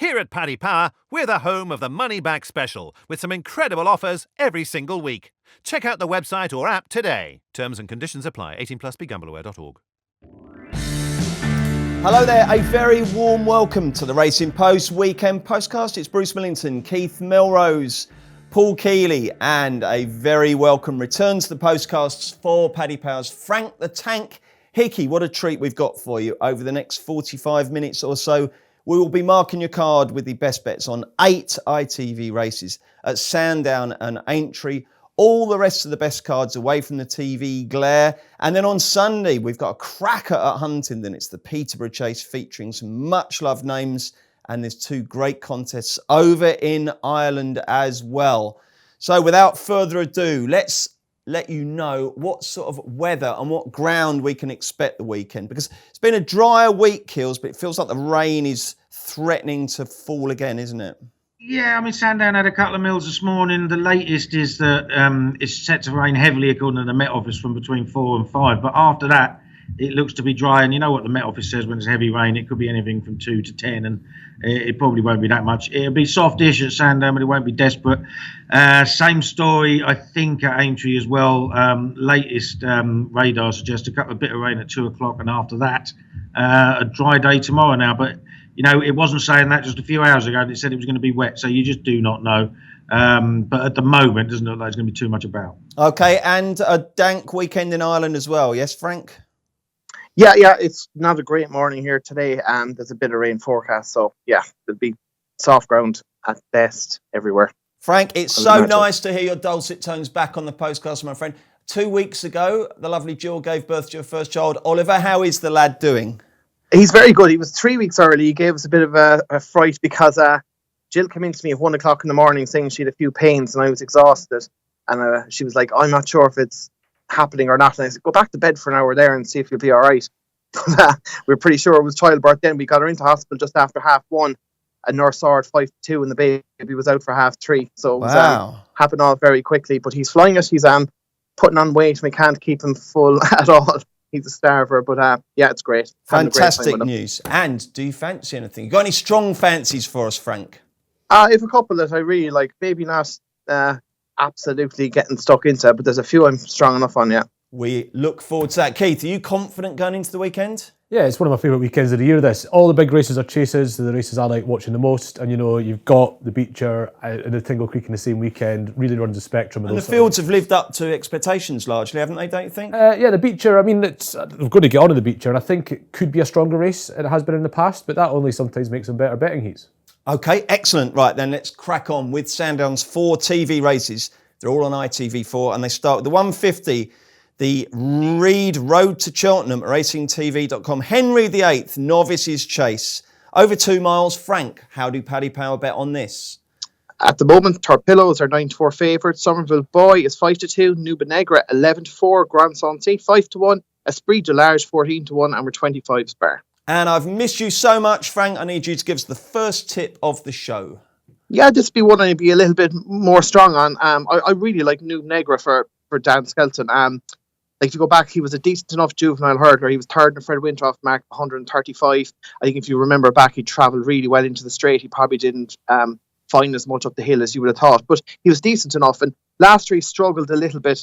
Here at Paddy Power, we're the home of the Money Back Special, with some incredible offers every single week. Check out the website or app today. Terms and conditions apply. 18 plus, begambleaware.org. Hello there, a very warm welcome to the Racing Post Weekend Postcast. It's Bruce Millington, Keith Melrose, Paul Keeley, and a very welcome return to the postcasts for Paddy Power's Frank the Tank Hickey. What a treat we've got for you over the next 45 minutes or so. We will be marking your card with the best bets on 8 ITV races at Sandown and Aintree. All the rest of the best cards away from the TV glare. And then on Sunday, we've got a cracker at Huntingdon. It's the Peterborough Chase featuring some much loved names. And there's 2 great contests over in Ireland as well. So without further ado, let's let you know what sort of weather and what ground we can expect the weekend. Because it's been a drier week, Kills, but it feels like the rain is threatening to fall again, isn't it? Yeah, I mean, Sandown had a couple of mils this morning. The latest is that it's set to rain heavily, according to the Met Office, from between 4 and 5. But after that, it looks to be dry. And you know what the Met Office says when it's heavy rain? It could be anything from 2 to 10. And it probably won't be that much. It'll be softish at Sandown, but it won't be desperate. Same story, I think, at Aintree as well. Latest radar suggests a bit of rain at 2 o'clock. And after that, a dry day tomorrow now. But you know, it wasn't saying that just a few hours ago. It said it was going to be wet, so you just do not know. But at the moment, it doesn't look like there's going to be too much about. Okay, and a dank weekend in Ireland as well. Yes, Frank? Yeah, it's not a great morning here today. There's a bit of rain forecast, so yeah, there'll be soft ground at best everywhere. Frank, it's so nice to hear your dulcet tones back on the postcast, my friend. 2 weeks ago, the lovely Jill gave birth to your first child. Oliver, how is the lad doing? He's very good. He was 3 weeks early. He gave us a bit of a fright because Jill came in to me at 1 o'clock in the morning saying she had a few pains and I was exhausted. And she was like, I'm not sure if it's happening or not. And I said, go back to bed for an hour there and see if you'll be all right. But we were pretty sure it was childbirth then. We got her into hospital just after 1:30. A nurse saw her at 2:55 and the baby was out for 3:30. So it was happened all very quickly. But he's flying it. He's putting on weight and we can't keep him full at all. He's a starver, but yeah, it's great. Fantastic news. And do you fancy anything? You got any strong fancies for us, Frank? I have a couple that I really like. Maybe not absolutely getting stuck into, but there's a few I'm strong enough on, yeah. We look forward to that. Keith, are you confident going into the weekend? Yeah, it's one of my favourite weekends of the year, this. All the big races are chases, the races I like watching the most. And, you know, you've got the Becher and the Tingle Creek in the same weekend, really runs the spectrum. And the fields have lived up to expectations largely, haven't they, don't you think? Yeah, the Becher, I mean, we're going to get on to the Becher, and I think it could be a stronger race than it has been in the past, but that only sometimes makes them better betting heats. OK, excellent. Right, then let's crack on with Sandown's 4 TV races. They're all on ITV4, and they start with the 150. The Reed Road to Cheltenham, racingtv.com. Henry VIII, Novices Chase. Over 2 miles. Frank, how do Paddy Power bet on this? At the moment, Torpillos are 9-4 favourites. Somerville Boy is 5-2. Nuba Negra 11-4. Grand Santé 5-1. Esprit de Large 14-1. And we're 25 spare. And I've missed you so much, Frank. I need you to give us the first tip of the show. Yeah, this would be one I'd be a little bit more strong on. I really like Nuba Negra for Dan Skelton. Like, if you go back, he was a decent enough juvenile hurdler. He was third in the Fred Wintroff mark, 135. I think if you remember back, he travelled really well into the straight. He probably didn't find as much up the hill as you would have thought. But he was decent enough. And last year he struggled a little bit,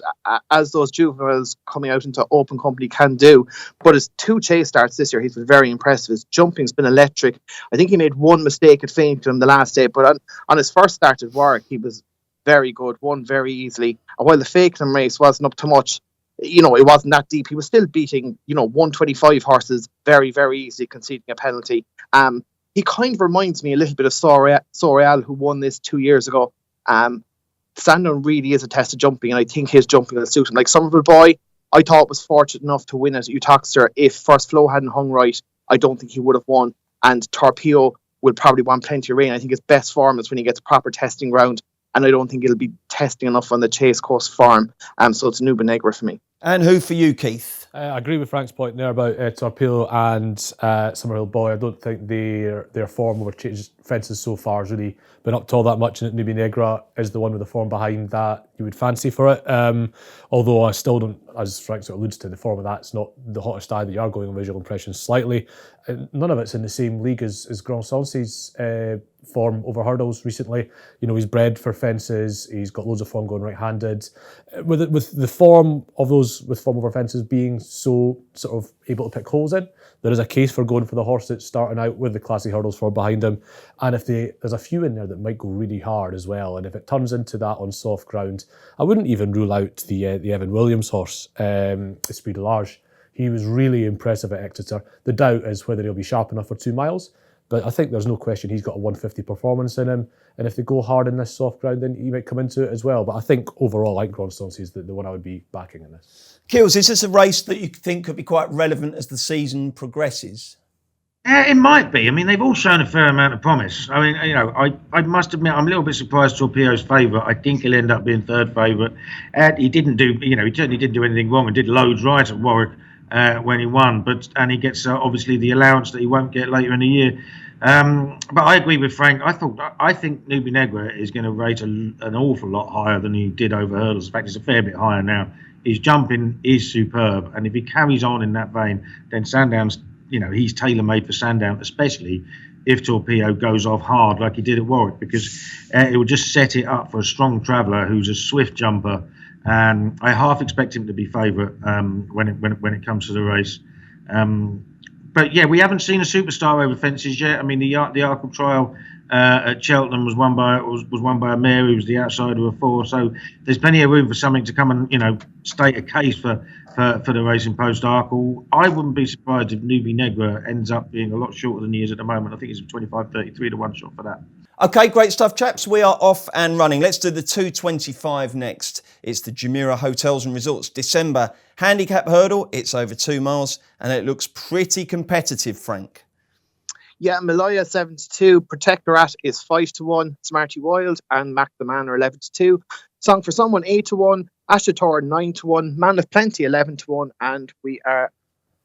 as those juveniles coming out into open company can do. But his 2 chase starts this year, he's been very impressive. His jumping's been electric. I think he made 1 mistake at Fainton the last day. But on his first start at Warwick, he was very good, won very easily. And while the Fakenham race wasn't up to much, you know, it wasn't that deep. He was still beating, 125 horses very, very easily, conceding a penalty. He kind of reminds me a little bit of Soreal, who won this 2 years ago. Sandown really is a test of jumping, and I think his jumping will suit him. Like Somerville Boy, I thought was fortunate enough to win at Utoxeter. If First Flow hadn't hung right, I don't think he would have won. And Torpedo will probably want plenty of rain. I think his best form is when he gets proper testing ground, and I don't think it'll be testing enough on the Chase Course farm. So it's Nuba Negra for me. And who for you, Keith? I agree with Frank's point there about Torpedo and Summerhill Boy. I don't think their form over fences so far has really been up to all that much, and Nubi Negra is the one with the form behind that you would fancy for it. Although I still don't, as Frank sort of alludes to, the form of that's not the hottest eye that you are going on visual impressions slightly. None of it's in the same league as Grand Sansé's form over hurdles recently. He's bred for fences. He's got loads of form going right-handed. With the form of those with form over fences being so sort of able to pick holes in, there is a case for going for the horse that's starting out with the classy hurdles form behind him. And if there's a few in there that might go really hard as well, and if it turns into that on soft ground, I wouldn't even rule out the Evan Williams horse, Esprit de Large. He was really impressive at Exeter. The doubt is whether he'll be sharp enough for 2 miles. But I think there's no question he's got a 150 performance in him. And if they go hard in this soft ground, then he might come into it as well. But I think overall, like Grandstance, is the one I would be backing in this. Kills, is this a race that you think could be quite relevant as the season progresses? It might be. I mean, they've all shown a fair amount of promise. I mean, I must admit, I'm a little bit surprised Torpedo's favourite. I think he'll end up being third favourite. He didn't do, he certainly didn't do anything wrong and did loads right at Warwick when he won. And he gets obviously the allowance that he won't get later in the year. But I agree with Frank. I think Nubi Negra is going to rate an awful lot higher than he did over hurdles. In fact, it's a fair bit higher now. His jumping is superb, and if he carries on in that vein, then Sandown's, he's tailor-made for Sandown, especially if Torpedo goes off hard like he did at Warwick, because it will just set it up for a strong traveller who's a swift jumper. And I half expect him to be favourite when it comes to the race. But yeah, we haven't seen a superstar over fences yet. I mean, the Arkle trial at Cheltenham was won by a mare who was the outsider of 4. So there's plenty of room for something to come and state a case for the Racing Post Arkle. I wouldn't be surprised if Nubi Negra ends up being a lot shorter than he is at the moment. I think it's 25.33 to 1 shot for that. Okay, great stuff, chaps. We are off and running. Let's do the 225 next. It's the Jumeirah Hotels and Resorts December Handicap Hurdle. It's over 2 miles and it looks pretty competitive, Frank. Yeah, Malaya 7-2, Protectorat is 5-1, Smarty Wild and Mac the Man are 11-2, Song for Someone 8-1, Ashtator 9-1, Man of Plenty 11-1, and we are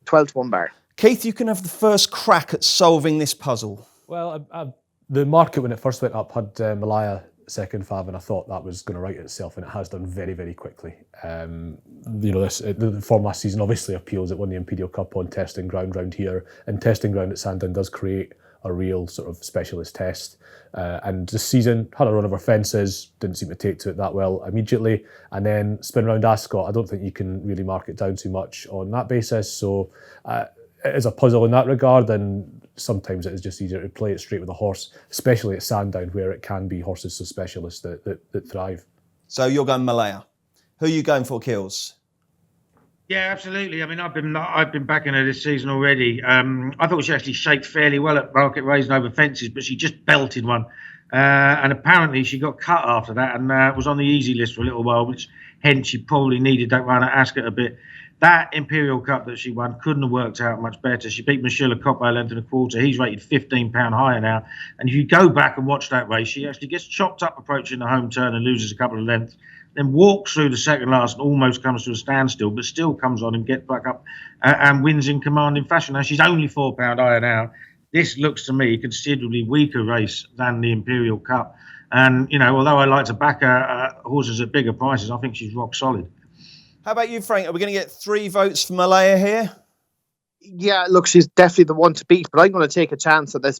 12-1 bar. Keith, you can have the first crack at solving this puzzle. Well, the market when it first went up had Malaya second fav, and I thought that was going to right itself, and it has done very, very quickly. The form last season obviously appeals. It won the Imperial Cup on testing ground round here, and testing ground at Sandown does create a real sort of specialist test. And this season had a run over fences, didn't seem to take to it that well immediately, and then spin round Ascot. I don't think you can really mark it down too much on that basis. So it is a puzzle in that regard, and sometimes it is just easier to play it straight with a horse, especially at Sandown, where it can be horses so specialist that thrive. So you're going Malaya. Who are you going for, Kills? Yeah, absolutely. I mean, I've been backing her this season already. I thought she actually shaped fairly well at Market Raising over fences, but she just belted one. And apparently she got cut after that and was on the easy list for a little while, which hence she probably needed that run at Ascot a bit. That Imperial Cup that she won couldn't have worked out much better. She beat Michelle Cop by a length and a quarter. He's rated £15 higher now. And if you go back and watch that race, she actually gets chopped up approaching the home turn and loses a couple of lengths, then walks through the second last and almost comes to a standstill, but still comes on and gets back up and wins in commanding fashion. Now, she's only £4 higher now. This looks to me a considerably weaker race than the Imperial Cup. And, although I like to back horses at bigger prices, I think she's rock solid. How about you, Frank? Are we going to get 3 votes for Malaya here? Yeah, look, she's definitely the one to beat, but I'm going to take a chance that this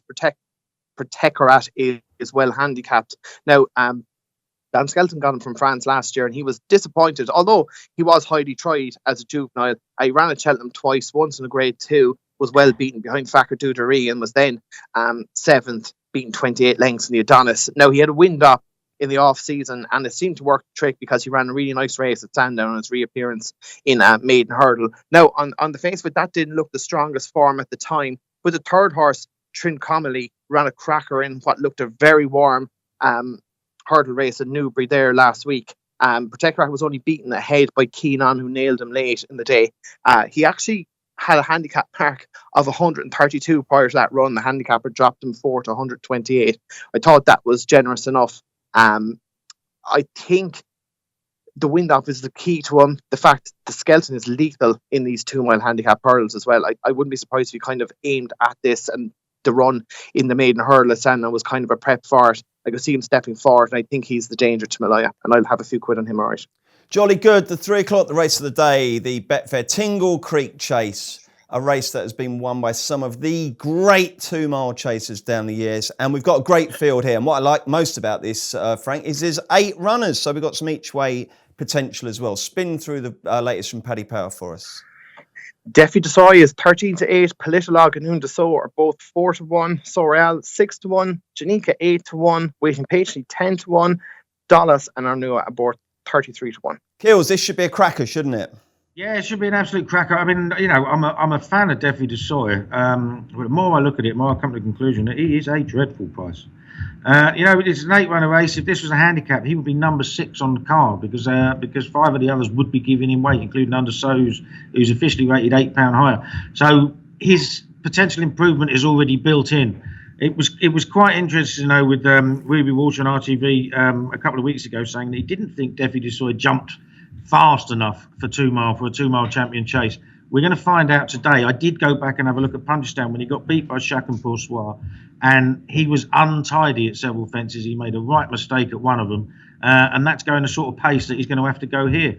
Protectorat is well handicapped. Now, Dan Skelton got him from France last year and he was disappointed, although he was highly tried as a juvenile. I ran at Cheltenham twice, once in a grade 2, was well beaten behind Fakir Dudery and was then 7th, beaten 28 lengths in the Adonis. Now, he had a wind up in the off season and it seemed to work the trick because he ran a really nice race at Sandown on his reappearance in Maiden Hurdle. Now, on the face of it, that didn't look the strongest form at the time, but the third horse, Trincomalee, ran a cracker in what looked a very warm hurdle race at Newbury there last week. Protectorat was only beaten ahead by Keenan, who nailed him late in the day. He actually had a handicap mark of 132 prior to that run. The handicapper dropped him 4 to 128. I thought that was generous enough. I think the wind up is the key to him. The fact the Skelton is lethal in these 2 mile handicap hurdles as well. I wouldn't be surprised if he kind of aimed at this, and the run in the Maiden Hurdle at Sandown was kind of a prep for it. I could see him stepping forward, and I think he's the danger to Malaya, and I'll have a few quid on him, all right. Jolly good. The 3 o'clock, the race of the day, the Betfair Tingle Creek Chase. a race that has been won by some of the great 2 mile chasers down the years. And we've got a great field here. And what I like most about this, Frank, is there's 8 runners. So we've got some each way potential as well. Spin through the latest from Paddy Power for us. Defi Desoy is 13-8. Politolog and Undaso are both 4-1. Sorel 6-1. Janika 8-1. Waiting Patiently 10-1. Dallas and Arnua are both 33-1. Kills, this should be a cracker, shouldn't it? Yeah, it should be an absolute cracker. I mean, I'm a fan of Defi Desoy. The more I look at it, the more I come to the conclusion that he is a dreadful price. It's an 8-runner race. If this was a handicap, he would be number 6 on the card because 5 of the others would be giving him weight, including Undersows, who's officially rated £8 higher. So his potential improvement is already built in. It was quite interesting, with Ruby Walsh on ITV a couple of weeks ago saying that he didn't think Defi Desoy jumped fast enough for a 2 mile champion chase. We're going to find out today. I did go back and have a look at Punchestown when he got beat by Chacun Pour Soi, and he was untidy at several fences. He made a right mistake at one of them, and that's going the sort of pace that he's going to have to go here.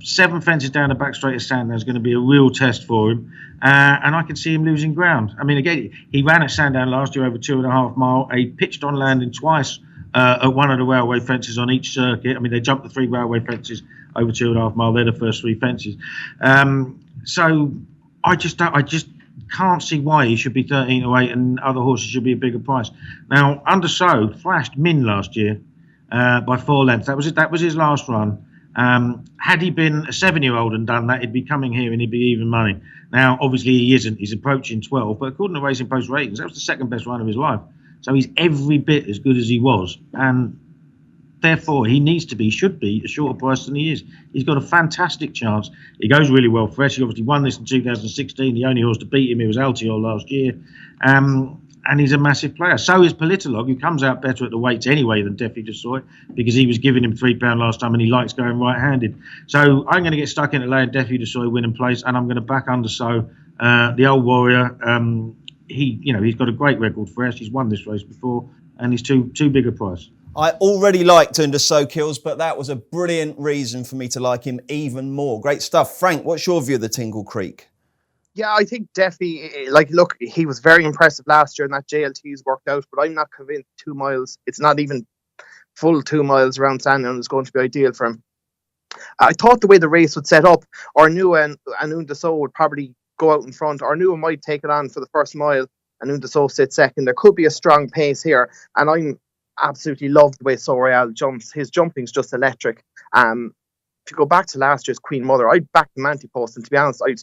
7 fences down the back straight of Sandown is going to be a real test for him, and I can see him losing ground. I mean, again, he ran at Sandown last year over 2.5 mile. He pitched on landing twice at one of the railway fences on each circuit. I mean, they jumped the 3 railway fences over 2.5 mile. They're the first 3 fences. So I just can't see why he should be 13-8 and other horses should be a bigger price. Now, Undersow flashed Min last year by 4 lengths. That was his last run. Had he been a 7-year-old and done that, he'd be coming here and he'd be even money. Now, obviously he isn't. He's approaching 12, but according to Racing Post ratings, that was the second best run of his life. So he's every bit as good as he was, and therefore he should be a shorter price than he is. He's got a fantastic chance. He goes really well fresh. He obviously won this in 2016. The only horse to beat him, it was Altior last year. And he's a massive player. So is Politolog, who comes out better at the weights anyway than Defi Desoy, because he was giving him £3 last time and he likes going right-handed. So I'm going to get stuck into laying Defi Desoy winning place, and I'm going to back Undersow, the old warrior. He's got a great record for us. He's won this race before, and he's too big a price. I already liked Undersow, Kills, but that was a brilliant reason for me to like him even more. Great stuff. Frank, what's your view of the Tingle Creek? Yeah, I think Defi, look, he was very impressive last year and that JLT's worked out, but I'm not convinced 2 miles, it's not even full 2 miles around Sandown is going to be ideal for him. I thought the way the race would set up, Arnua and Undaso would probably go out in front. Arnua might take it on for the first mile and Undaso sit second. There could be a strong pace here, and I'm absolutely love the way Sorel jumps. His jumping's just electric. If you go back to last year's Queen Mother, I'd back the Manti Post, and to be honest, I'd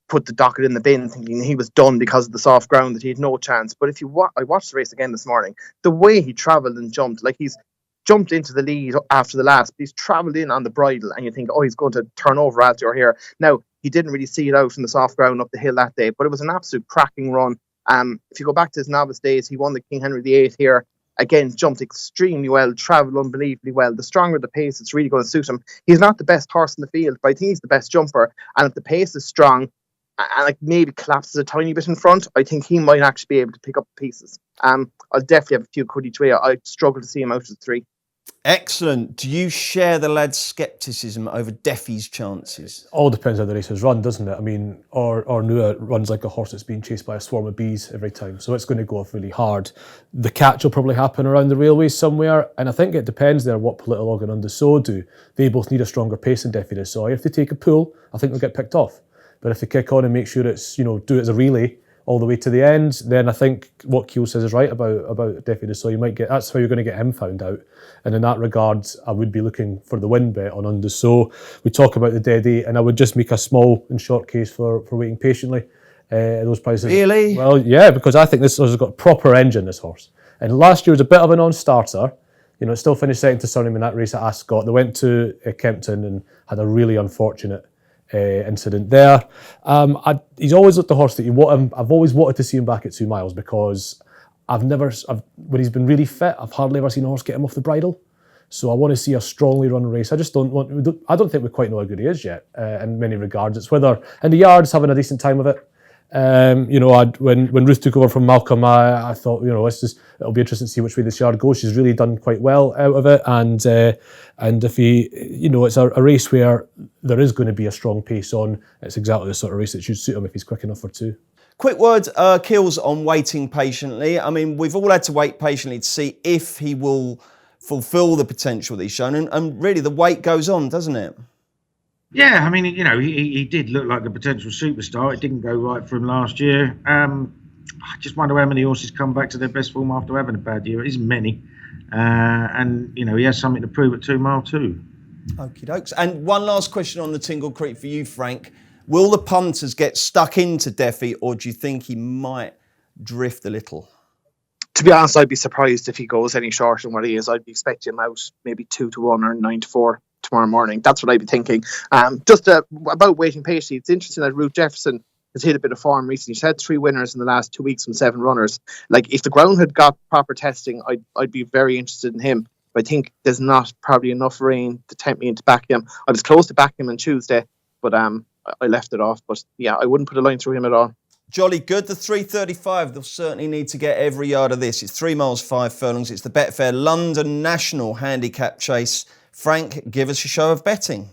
put the docket in the bin thinking he was done because of the soft ground, that he had no chance. But if I watched the race again this morning, the way he travelled and jumped, like he's jumped into the lead after the last, but he's travelled in on the bridle, and you think, oh, he's going to turn over Altior here. Now, he didn't really see it out from the soft ground up the hill that day, but it was an absolute cracking run. If you go back to his novice days, he won the King Henry VIII here. Again, jumped extremely well, travelled unbelievably well. The stronger the pace, it's really going to suit him. He's not the best horse in the field, but I think he's the best jumper. And if the pace is strong and like maybe collapses a tiny bit in front, I think he might actually be able to pick up pieces. I'll definitely have a few could each way. I struggle to see him out of the 3. Excellent. Do you share the lad's scepticism over Defi's chances? All depends how the race is run, doesn't it? I mean, Nua runs like a horse that's being chased by a swarm of bees every time, so it's going to go off really hard. The catch will probably happen around the railways somewhere, and I think it depends there what Politolog and Undersow do. They both need a stronger pace than Defi Desoy. If they take a pull, I think they'll get picked off. But if they kick on and make sure it's, do it as a relay all the way to the end, then I think what Keel says is right about Defi Desoy. That's how you're going to get him found out. And in that regard, I would be looking for the win bet on Undersow. We talk about the dead 8, and I would just make a small and short case for waiting patiently. Those prices. Really? Well, yeah, because I think this horse has got a proper engine, this horse. And last year was a bit of a non-starter. It still finished second to Sunham in that race at Ascot. They went to Kempton and had a really unfortunate incident there. He's always looked the horse that I've always wanted to see him back at 2 miles, because when he's been really fit, I've hardly ever seen a horse get him off the bridle. So I want to see a strongly run race. I don't think we quite know how good he is yet in many regards. It's whether in the yards having a decent time of it, When Ruth took over from Malcolm, I thought, it'll be interesting to see which way this yard goes. She's really done quite well out of it, and if it's a race where there is going to be a strong pace on, it's exactly the sort of race that should suit him if he's quick enough for 2. Quick word, Keels, on waiting patiently. I mean, we've all had to wait patiently to see if he will fulfil the potential that he's shown, and really the wait goes on, doesn't it? Yeah, I mean, he did look like a potential superstar. It didn't go right for him last year. I just wonder how many horses come back to their best form after having a bad year. It isn't many. And he has something to prove at 2 Mile too. Okie dokes. And one last question on the Tingle Creek for you, Frank. Will the punters get stuck into Deffy, or do you think he might drift a little? To be honest, I'd be surprised if he goes any shorter than what he is. I'd be expecting him out maybe 2-1 or 9-4 tomorrow morning. That's what I'd be thinking. About waiting patiently, it's interesting that Ruth Jefferson has hit a bit of form recently. She's had 3 winners in the last 2 weeks from 7 runners. Like, if the ground had got proper testing, I'd be very interested in him. But I think there's not probably enough rain to tempt me into backing him. I was close to backing him on Tuesday, but I left it off. But yeah, I wouldn't put a line through him at all. Jolly good. The 3:35, they'll certainly need to get every yard of this. It's 3 miles, 5 furlongs. It's the Betfair London National Handicap Chase. Frank, give us a show of betting.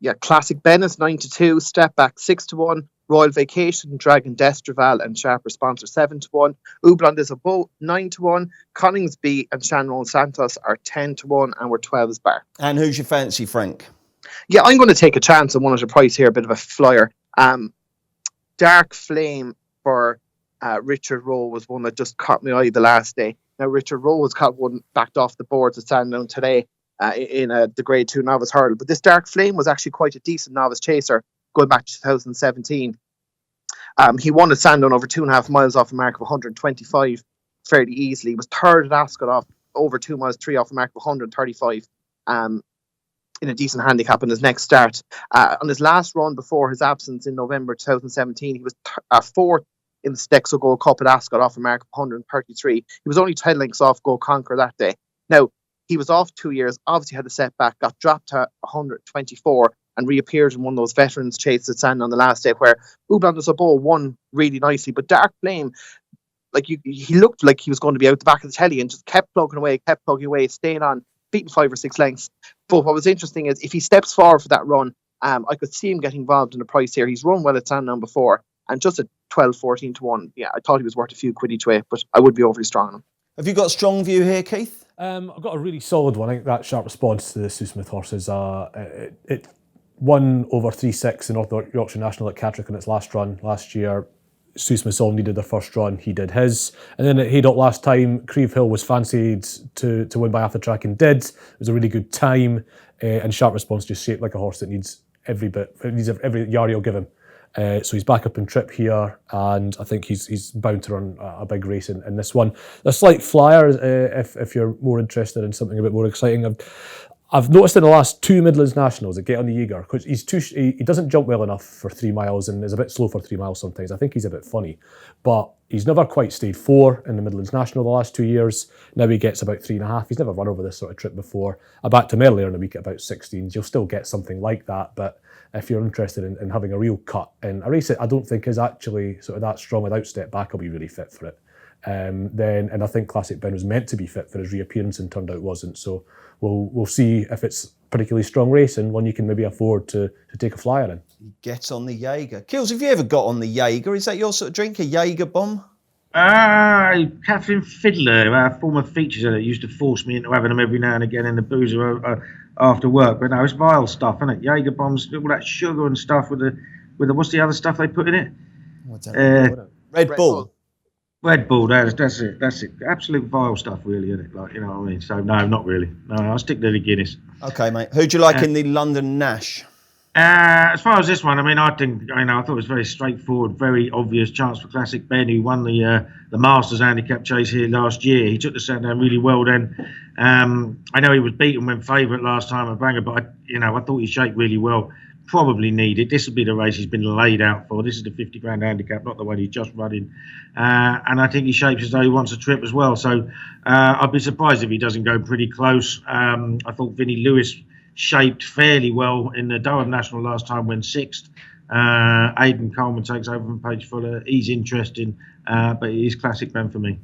Yeah, Classic Bennett's 9-2, Step Back 6-1, Royal Vacation, Dragon Destraval and Sharper Sponsor 7-1, Ublond is a Boat 9-1, Coningsby and Shannon Santos are 10-1, and we're 12's bar. And who's your fancy, Frank? Yeah, I'm going to take a chance on one at a price here, a bit of a flyer. Dark Flame for Richard Rowe was one that just caught my eye the last day. Now, Richard Rowe has caught one backed off the boards at Sandown today in the Grade 2 Novice Hurdle. But this Dark Flame was actually quite a decent novice chaser going back to 2017. He won at Sandown over 2.5 miles off a mark of 125 fairly easily. He was third at Ascot off over 2 miles, 3 off a mark of 135 in a decent handicap in his next start. On his last run before his absence in November 2017, he was fourth in the Stexo Gold Cup at Ascot off a mark of 133. He was only 10 lengths off Go Conquer that day. Now, he was off 2 years, obviously had a setback, got dropped to 124 and reappeared in one of those veterans chases at Sandown on the last day where Ublond was a Bow won really nicely. But Dark Flame, he looked like he was going to be out the back of the telly and just kept plugging away, staying on, beating 5 or 6 lengths. But what was interesting is if he steps forward for that run, I could see him getting involved in the price here. He's run well at Sandown before, and just at 12-14-1, yeah, I thought he was worth a few quid each way, but I would be overly strong on him. Have you got a strong view here, Keith? I've got a really solid one. I think that Sharp Response to the Sue Smith horses. It won over 3-6 in North Yorkshire National at Catterick in its last run last year. Sue Smith all needed their first run, he did his. And then at Haydock last time, Creve Hill was fancied to win by half the track and did. It was a really good time, and Sharp Response just shaped like a horse that needs every bit, needs every yard you'll give him. So he's back up in trip here, and I think he's bound to run a big race in this one. A slight flyer, if you're more interested in something a bit more exciting. I've noticed in the last 2 Midlands Nationals that Get on the Jaeger, because he doesn't jump well enough for 3 miles and is a bit slow for 3 miles sometimes. I think he's a bit funny, but he's never quite stayed 4 in the Midlands National the last 2 years. Now he gets about 3.5. He's never run over this sort of trip before. I backed him earlier in the week at about 16s. You'll still get something like that, but if you're interested in having a real cut in a race that I don't think is actually sort of that strong without Step Back, I'll be really fit for it. And I think Classic Ben was meant to be fit for his reappearance and turned out wasn't. So we'll see if it's a particularly strong race and one you can maybe afford to take a flyer in. Get on the Jaeger. Kills, have you ever got on the Jaeger? Is that your sort of drink, a Jaeger bomb? Catherine Fiddler, our former features editor, used to force me into having them every now and again in the boozer after work. But no, it's vile stuff, isn't it? Jaeger bombs, all that sugar and stuff with the what's the other stuff they put in it? Red Bull. Red Bull, that's it. Absolute vile stuff, really, isn't it? Like, you know what I mean? So no, not really. No, I'll stick to the Guinness. Okay, mate. Who do you like in the London Nash? As far as this one, I mean, I thought it was very straightforward, very obvious chance for Classic Ben, who won the Masters handicap chase here last year. He took the set down really well then. I know he was beaten when favourite last time at Bangor, but I thought he shaped really well. Probably needed. This will be the race he's been laid out for. This is the 50 grand handicap, not the one he's just running. And I think he shapes as though he wants a trip as well. So I'd be surprised if he doesn't go pretty close. I thought Vinnie Lewis shaped fairly well in the Durham National last time, went 6th. Aidan Coleman takes over from Paige Fuller. He's interesting, but it is classic Ben for me.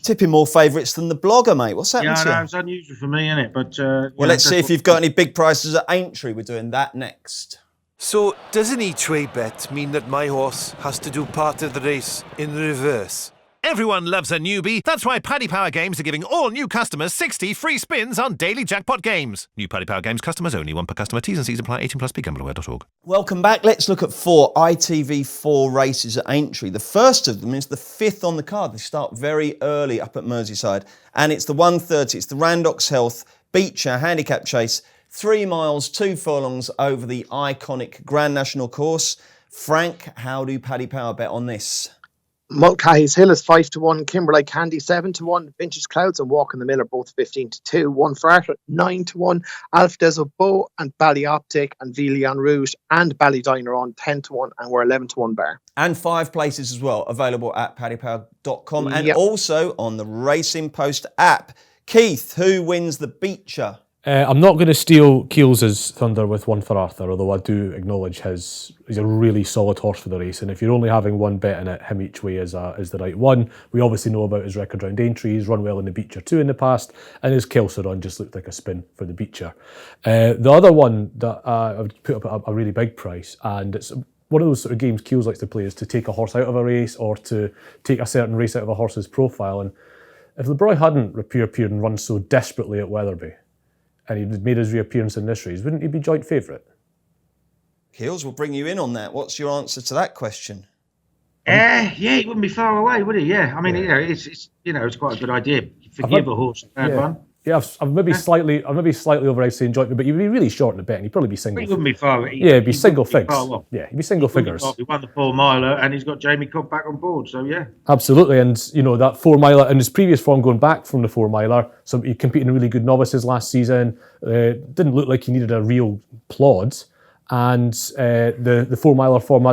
Tipping more favourites than the blogger, mate. What's happened to you? Yeah, it's unusual for me, isn't it? But well, let's see if you've got any big prices at Aintree. We're doing that next. So, does an each-way bet mean that my horse has to do part of the race in reverse? Everyone loves a newbie. That's why Paddy Power Games are giving all new customers 60 free spins on daily jackpot games. New Paddy Power Games customers only, one per customer. T's and C's apply. 18 plus. BeGambleAware.org. Welcome back. Let's look at 4 ITV4 races at Aintree. The first of them is the 5th on the card. They start very early up at Merseyside. And it's the 1:30. It's the Randox Health Becher Handicap Chase. 3 miles, 2 furlongs over the iconic Grand National course. Frank, how do Paddy Power bet on this? Mulcahy's Hill is 5-1, Kimberley Candy 7-1, Vintage Clouds and Walk in the Mill are both 15-2, One for Art 9-1, Alf Deso Beau and Ballyoptic and Villian Rouge and Ballydiner on 10-1, and we're 11-1 bar. And 5 places as well, available at paddypower.com and also on the Racing Post app. Keith, who wins the Becher? I'm not going to steal Keels' thunder with One for Arthur, although I do acknowledge he's a really solid horse for the race. And if you're only having one bet in it, him each way is the right one. We obviously know about his record round Aintree. He's run well in the Becher too in the past, and his Kelso run just looked like a spin for the Becher. The other one that I've put up a really big price, and it's one of those sort of games Keels likes to play, is to take a horse out of a race or to take a certain race out of a horse's profile. And if LeBroy hadn't appeared and run so desperately at Wetherby, and he'd made his reappearance in this race, wouldn't he be joint favourite? Keels, we'll bring you in on that. What's your answer to that question? Yeah, he wouldn't be far away, would he? Yeah, I mean, it's quite a good idea. Forgive a horse bad one. Yeah, I'm maybe slightly overestimating joint, but you'd be really short in the bet, and he'd probably be single. He wouldn't be far. He'd be single figures. Yeah, he'd be single figures. He won the 4 miler, and he's got Jamie Cobb back on board. So yeah, absolutely. And that 4 miler in his previous form, going back from the 4 miler, so he competed in really good novices last season. Didn't look like he needed a real plod, and the 4 miler form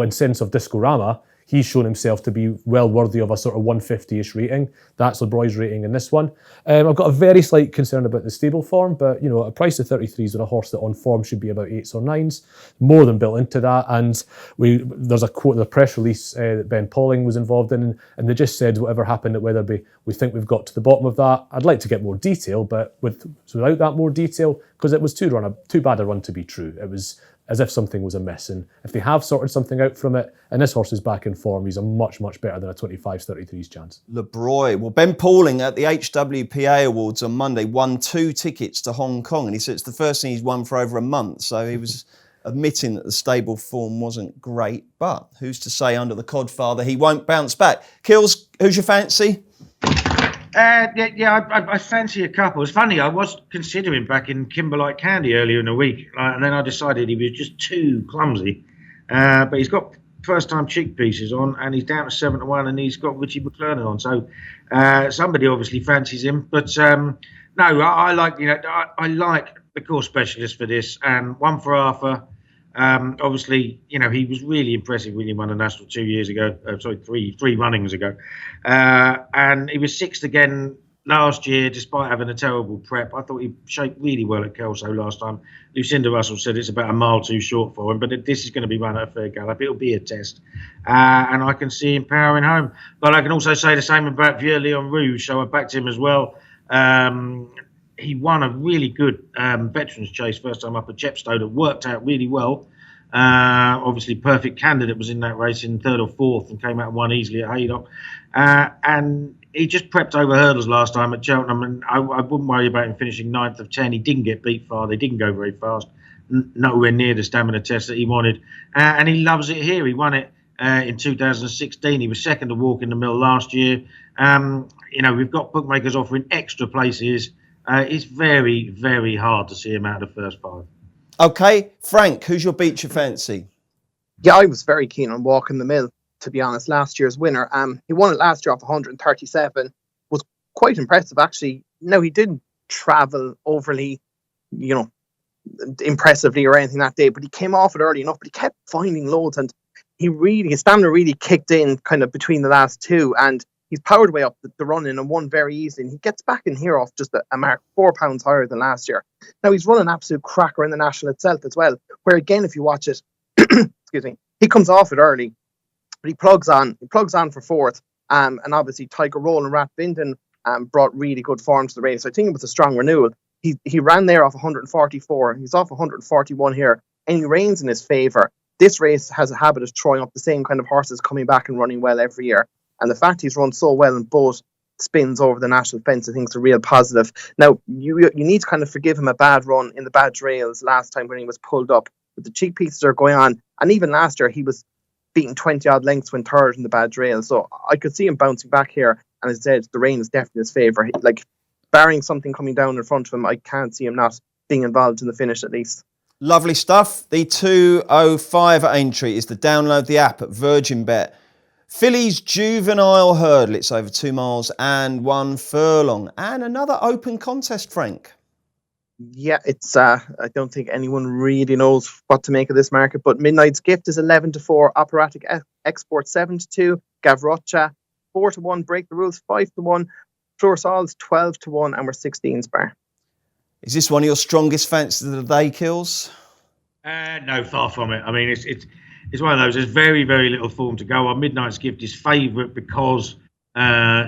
in sense of Discorama, he's shown himself to be well worthy of a sort of 150-ish rating. That's LeBroy's rating in this one. I've got a very slight concern about the stable form, but a price of 33s with a horse that on form should be about 8s or 9s, more than built into that. And there's a quote in the press release that Ben Pauling was involved in, and they just said whatever happened at Wetherby, we think we've got to the bottom of that. I'd like to get more detail, but without that more detail, because it was too bad a run to be true. It was as if something was amiss, and if they have sorted something out from it, and this horse is back in form, he's a much, much better than a 25-33s chance. LeBroy. Well, Ben Pauling at the HWPA Awards on Monday won 2 tickets to Hong Kong, and he said it's the first thing he's won for over a month, so he was admitting that the stable form wasn't great, but who's to say under the Codfather he won't bounce back? Kills, who's your fancy? I fancy a couple. It's funny, I was considering backing Kimberley Candy earlier in the week, and then I decided he was just too clumsy. But he's got first-time cheek pieces on, and he's down to 7-1, and he's got Richie McClernand on. So somebody obviously fancies him. But no, I like the course specialist for this, and One for Arthur. Obviously, he was really impressive when he won the National 2 years ago. Three runnings ago. And he was 6th again last year, despite having a terrible prep. I thought he shaped really well at Kelso last time. Lucinda Russell said it's about a mile too short for him, but this is going to be run at a fair gallop. It'll be a test. And I can see him powering home. But I can also say the same about Vieux Leon Rouge, so I backed him as well. He won a really good veterans chase first time up at Chepstow that worked out really well. Obviously, Perfect Candidate was in that race in 3rd or 4th and came out and won easily at Haydock. And he just prepped over hurdles last time at Cheltenham, and I wouldn't worry about him finishing 9th of 10. He didn't get beat far. They didn't go very fast. Nowhere near the stamina test that he wanted. And he loves it here. He won it in 2016. He was 2nd to Walk in the Mill last year. We've got bookmakers offering extra places. It's very, very hard to see him out of the first 5. Okay, Frank, who's your Becher fancy? Yeah, I was very keen on Walk in the Mill, to be honest, last year's winner. He won it last year off 137, was quite impressive, actually. No, he didn't travel overly, impressively or anything that day, but he came off it early enough, but he kept finding loads, and his stamina really kicked in kind of between the last 2, and he's powered way up the run in and won very easily. And he gets back in here off just a mark 4 pounds higher than last year. Now, he's run an absolute cracker in the National itself as well, where again, if you watch it, He comes off it early, but he plugs on for fourth. And obviously Tiger Roll and Rat Binden brought really good form to the race. I think it was a strong renewal. He ran there off 144. He's off 141 here. Any reins in his favour. This race has a habit of throwing up the same kind of horses coming back and running well every year. And the fact he's run so well in both spins over the national fence, I think is a real positive. Now, you need to kind of forgive him a bad run in the badge rails last time when he was pulled up. But the cheek pieces are going on. And even last year, he was beaten 20-odd lengths when third in the badge rails. So I could see him bouncing back here. And as I said, the rain is definitely his favour. Like, barring something coming down in front of him, I can't see him not being involved in the finish at least. Lovely stuff. The 205 entry is to download the app at Virgin Bet. Filly's Juvenile Hurdle. It's over 2 miles and 1 furlong. And another open contest, Frank. Yeah, it's I don't think anyone really knows what to make of this market, but Midnight's Gift is 11-4, Operatic Export 7-2, Gavrocha 4-1, Break the Rules 5-1, Fleur Sol's 12-1, and we're 16s bar. Is this one of your strongest fancies of the day, Kills? No, far from it. I mean, it's one of those. There's very, very little form to go on. Midnight's Gift is favourite because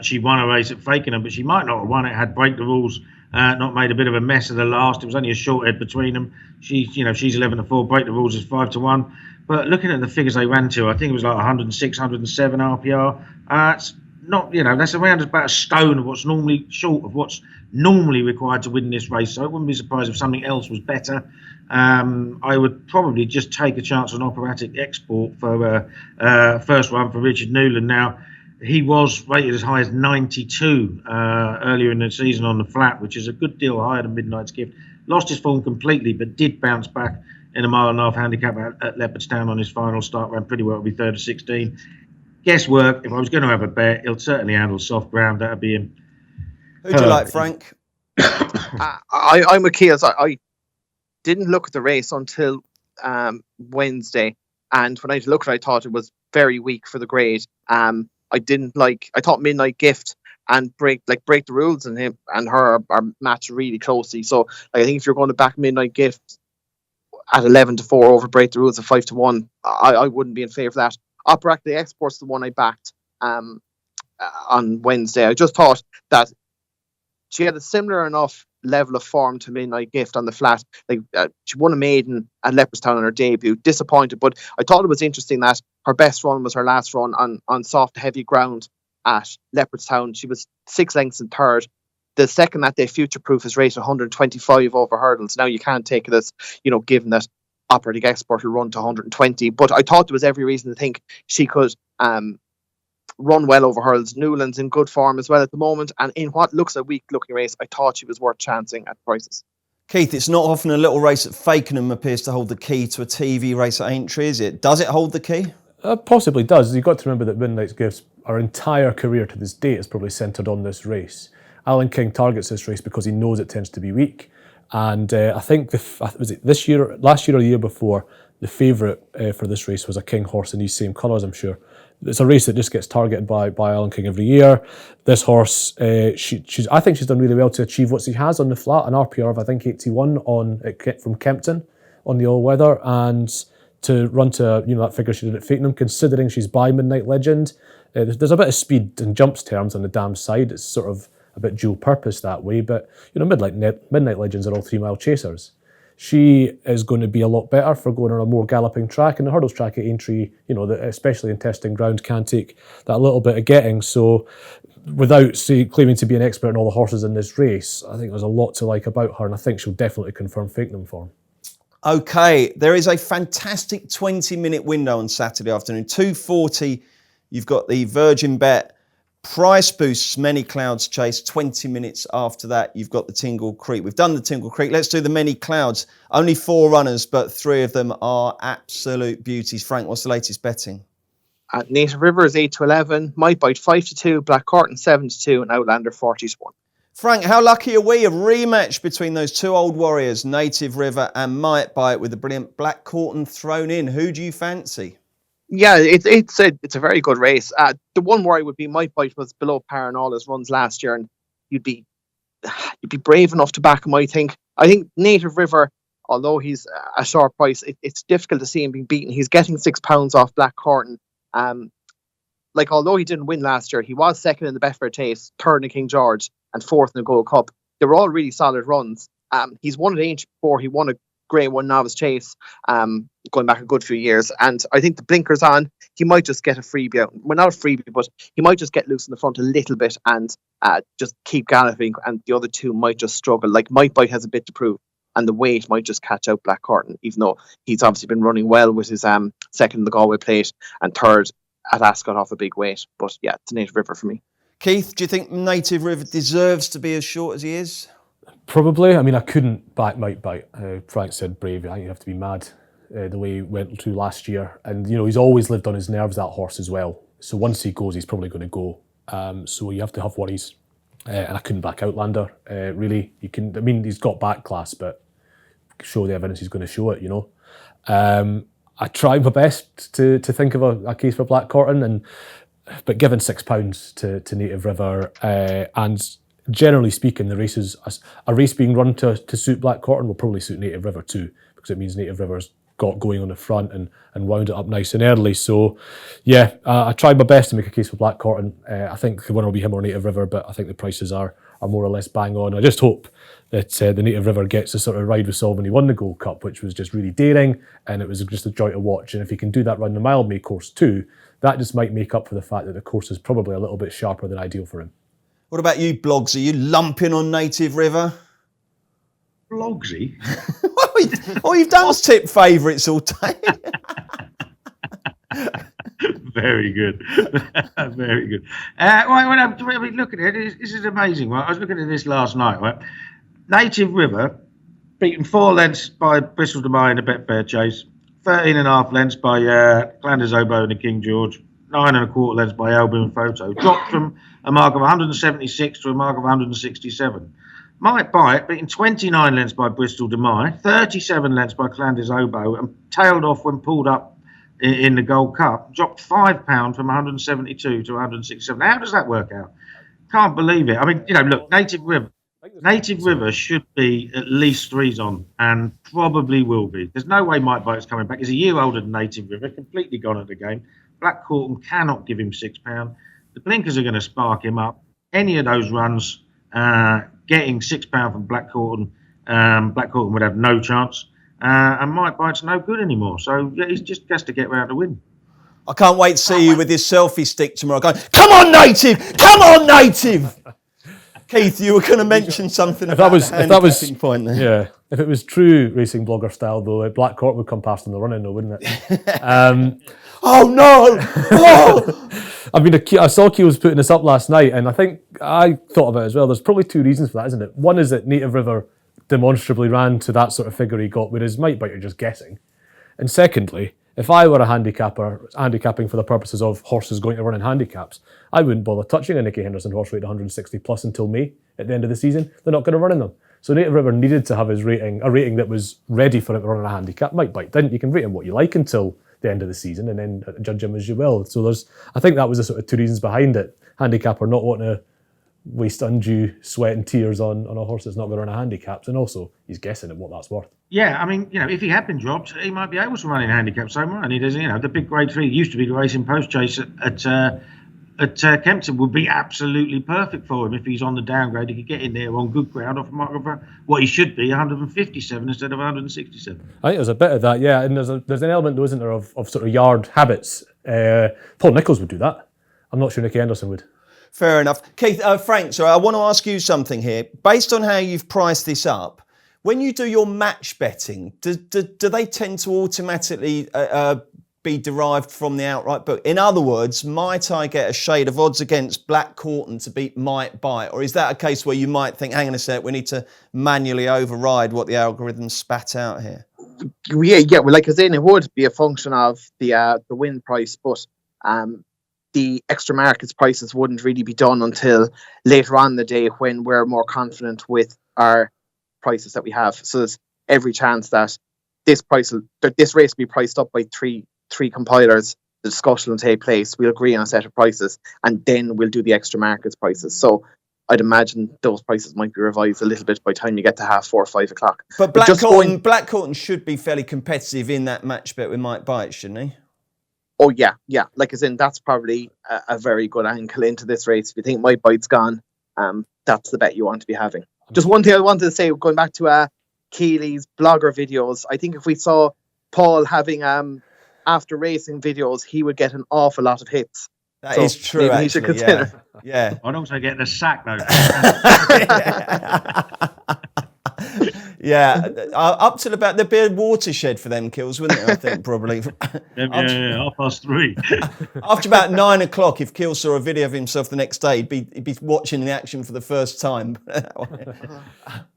she won a race at Fakenham, but she might not have won it had Break the Rules not made a bit of a mess of the last. It was only a short head between them. She's 11-4. Break the Rules is 5-1. But looking at the figures they ran to, I think it was like 106, 107 RPR. It's not, that's around about a stone of what's normally short of what's normally required to win this race. So I wouldn't be surprised if something else was better. I would probably just take a chance on Operatic Export for first one for Richard Newland. Now, he was rated as high as 92 earlier in the season on the flat, which is a good deal higher than Midnight's Gift. Lost his form completely, but did bounce back in a 1.5 mile handicap at Leopardstown on his final start. Ran pretty well to be third of 16. Guesswork, if I was going to have a bet, he'll certainly handle soft ground. That'd be him. Who do you like, Frank? I'm with Keels. I didn't look at the race until Wednesday, and when I looked at it, I thought it was very weak for the grade. I thought Midnight Gift and Break the Rules and him and her are matched really closely. So I think if you're going to back Midnight Gift at 11-4 over Break the Rules at 5-1, I wouldn't be in favour of that. Operatic Export's the one I backed on Wednesday. I just thought that she had a similar enough level of form to Midnight Gift on the flat. She won a maiden at Leopardstown on her debut. Disappointed, but I thought it was interesting that her best run was her last run on soft, heavy ground at Leopardstown. She was 6 lengths in third. The second that day, Future Proof is rated 125 over hurdles. Now you can't take it as, given that Operatic Export will run to 120. But I thought there was every reason to think she could run well over hurdles. Newland's in good form as well at the moment, and in what looks a weak-looking race, I thought she was worth chancing at prices. Keith, it's not often a little race at Fakenham appears to hold the key to a TV race at Aintree, is it? Does it hold the key? Possibly does. You've got to remember that Midnight's Gifts, our entire career to this date is probably centred on this race. Alan King targets this race because he knows it tends to be weak. And I think, last year or the year before, the favourite for this race was a King horse in these same colours, I'm sure. It's a race that just gets targeted by Alan King every year. This horse, I think she's done really well to achieve what she has on the flat, an RPR of I think 81 from Kempton on the all-weather, and to run to that figure she did at Fakenham, considering she's by Midnight Legend. There's a bit of speed and jumps terms on the dam side. It's sort of a bit dual purpose that way, but Midnight Legends are all 3 mile chasers. She is going to be a lot better for going on a more galloping track, and the hurdles track at Aintree, especially in testing ground, can take that little bit of getting. So without claiming to be an expert in all the horses in this race, I think there's a lot to like about her, and I think she'll definitely confirm Fakenham form. Okay, there is a fantastic 20-minute window on Saturday afternoon. 2:40, you've got the Virgin Bet Price Boosts Many Clouds Chase. 20 minutes after that, you've got the Tingle Creek. We've done the Tingle Creek. Let's do the Many Clouds. Only 4 runners, but 3 of them are absolute beauties. Frank, what's the latest betting? Native River is 8-11, Might Bite 5-2, Black Curtain 7-2, and Outlander 40-1. Frank, how lucky are we? A rematch between those 2 old warriors, Native River and Might Bite, with the brilliant Black Curtain thrown in. Who do you fancy? Yeah, it's a very good race. The one worry would be Might Bite was below par in all his runs last year, and you'd be brave enough to back him. I think Native River, although he's a short price, it's difficult to see him being beaten. He's getting £6 off Black Corton. Although he didn't win last year, he was second in the Becher Chase, third in King George, and fourth in the Gold Cup. They were all really solid runs. He's won at Ainge before. He won a Grade 1 Novice Chase, going back a good few years. And I think the blinkers on, he might just get a freebie out. Well, not a freebie, but he might just get loose in the front a little bit and just keep galloping. And the other two might just struggle. Like Might Bite has a bit to prove, and the weight might just catch out Black Corton, even though he's obviously been running well with his second in the Galway Plate and third at Ascot off a big weight. But yeah, it's a Native River for me. Keith, do you think Native River deserves to be as short as he is? Probably. I mean, I couldn't back Might Bite. Frank said brave. I think you have to be mad the way he went through last year. And, he's always lived on his nerves, that horse, as well. So once he goes, he's probably going to go. So you have to have worries. And I couldn't back Outlander, really. He's got back class, but show the evidence he's going to show it, I tried my best to think of a case for Black Corton, but given £6 to Native River, and generally speaking, the races, a race being run to suit Black Corton will probably suit Native River too, because it means Native River's got going on the front and wound it up nice and early. So, yeah, I tried my best to make a case for Black Corton. I think the winner will be him or Native River, but I think the prices are more or less bang on. I just hope that the Native River gets a sort of ride with Sol when he won the Gold Cup, which was just really daring, and it was just a joy to watch. And if he can do that run the Mile May course too, that just might make up for the fact that the course is probably a little bit sharper than ideal for him. What about you, Blogs? Are you lumping on Native River? Blogsy? All you've done is tip favourites all day. Very good. Very good. When I look at it, this is amazing. Right? I was looking at this last night. Right? Native River beaten 4 lengths by Bristol de Mai in the Betfair Chase, 13.5 lengths by Flanders Oboe in the King George, 9.25 lengths by Albion Photo, dropped from a mark of 176 to a mark of 167. Might Bite beaten 29 lengths by Bristol de Mai, 37 lengths by Flanders Oboe, and tailed off when pulled up in the Gold Cup, dropped £5 from 172 to 167. How does that work out? Can't believe it. I mean, look, Native River should be at least 3s on, and probably will be. There's no way Might Bite's coming back. He's a year older than Native River, completely gone at the game. Black Corton cannot give him £6. The blinkers are going to spark him up. Any of those runs, getting £6 from Black Corton would have no chance. And Might Bite's no good anymore. So yeah, he just has to get round to win. I can't wait to see you with this selfie stick tomorrow going, "Come on, Native! Come on, Native!" Keith, you were going to mention something about the handicapping point there. Yeah, if it was true racing blogger style, though, Black Corton would come past in the running, though, wouldn't it? Oh no! Oh! I mean, I saw Keith was putting this up last night, and I think I thought of it as well. There's probably 2 reasons for that, isn't it? One is that Native River demonstrably ran to that sort of figure he got, whereas Might Bite, you're just guessing. And secondly, if I were a handicapper, handicapping for the purposes of horses going to run in handicaps, I wouldn't bother touching a Nicky Henderson horse rate 160 plus until May at the end of the season. They're not going to run in them. So Native River needed to have his rating, a rating that was ready for him to run in a handicap. Might Bite didn't. You can rate him what you like until the end of the season and then judge him as you will. So I think that was the sort of 2 reasons behind it. Handicapper not wanting to waste undue sweat and tears on a horse that's not going to run a handicaps, and also he's guessing at what that's worth. Yeah, I mean, if he had been dropped, he might be able to run in handicap so much. And he does, the big Grade 3 used to be the Racing Post Chase at Kempton would be absolutely perfect for him if he's on the downgrade. He could get in there on good ground off a mark of what he should be, 157 instead of 167. I think there's a bit of that, yeah. And there's an element, though, isn't there, of sort of yard habits. Paul Nicholls would do that. I'm not sure Nicky Henderson would. Fair enough. Keith, Frank, sorry, I want to ask you something here. Based on how you've priced this up, when you do your match betting, do they tend to automatically be derived from the outright book? In other words, might I get a shade of odds against Black Corton to beat Might Bite? Or is that a case where you might think, hang on a sec, we need to manually override what the algorithm spat out here? Yeah, well, like I was saying, it would be a function of the win price, but the extra markets prices wouldn't really be done until later on in the day when we're more confident with our prices that we have. So there's every chance that this race will be priced up by three compilers. The discussion will take place. We'll agree on a set of prices, and then we'll do the extra markets prices. So I'd imagine those prices might be revised a little bit by the time you get to 4:30 or 5 o'clock. But Blackcourton should be fairly competitive in that match bet with Mike Byte, shouldn't he? Oh, yeah. Like, as in, that's probably a very good angle into this race. If you think Mike Byte's gone, that's the bet you want to be having. Just one thing I wanted to say, going back to Keely's blogger videos, I think if we saw Paul having after racing videos, he would get an awful lot of hits. That is true, actually. You should consider. Yeah. I'd also get the sack, though. Yeah. Up to about, there'd be a watershed for them kills, wouldn't there, I think, probably. Yeah, 3:30. After about 9 o'clock, if Kill saw a video of himself the next day, he'd be watching the action for the first time.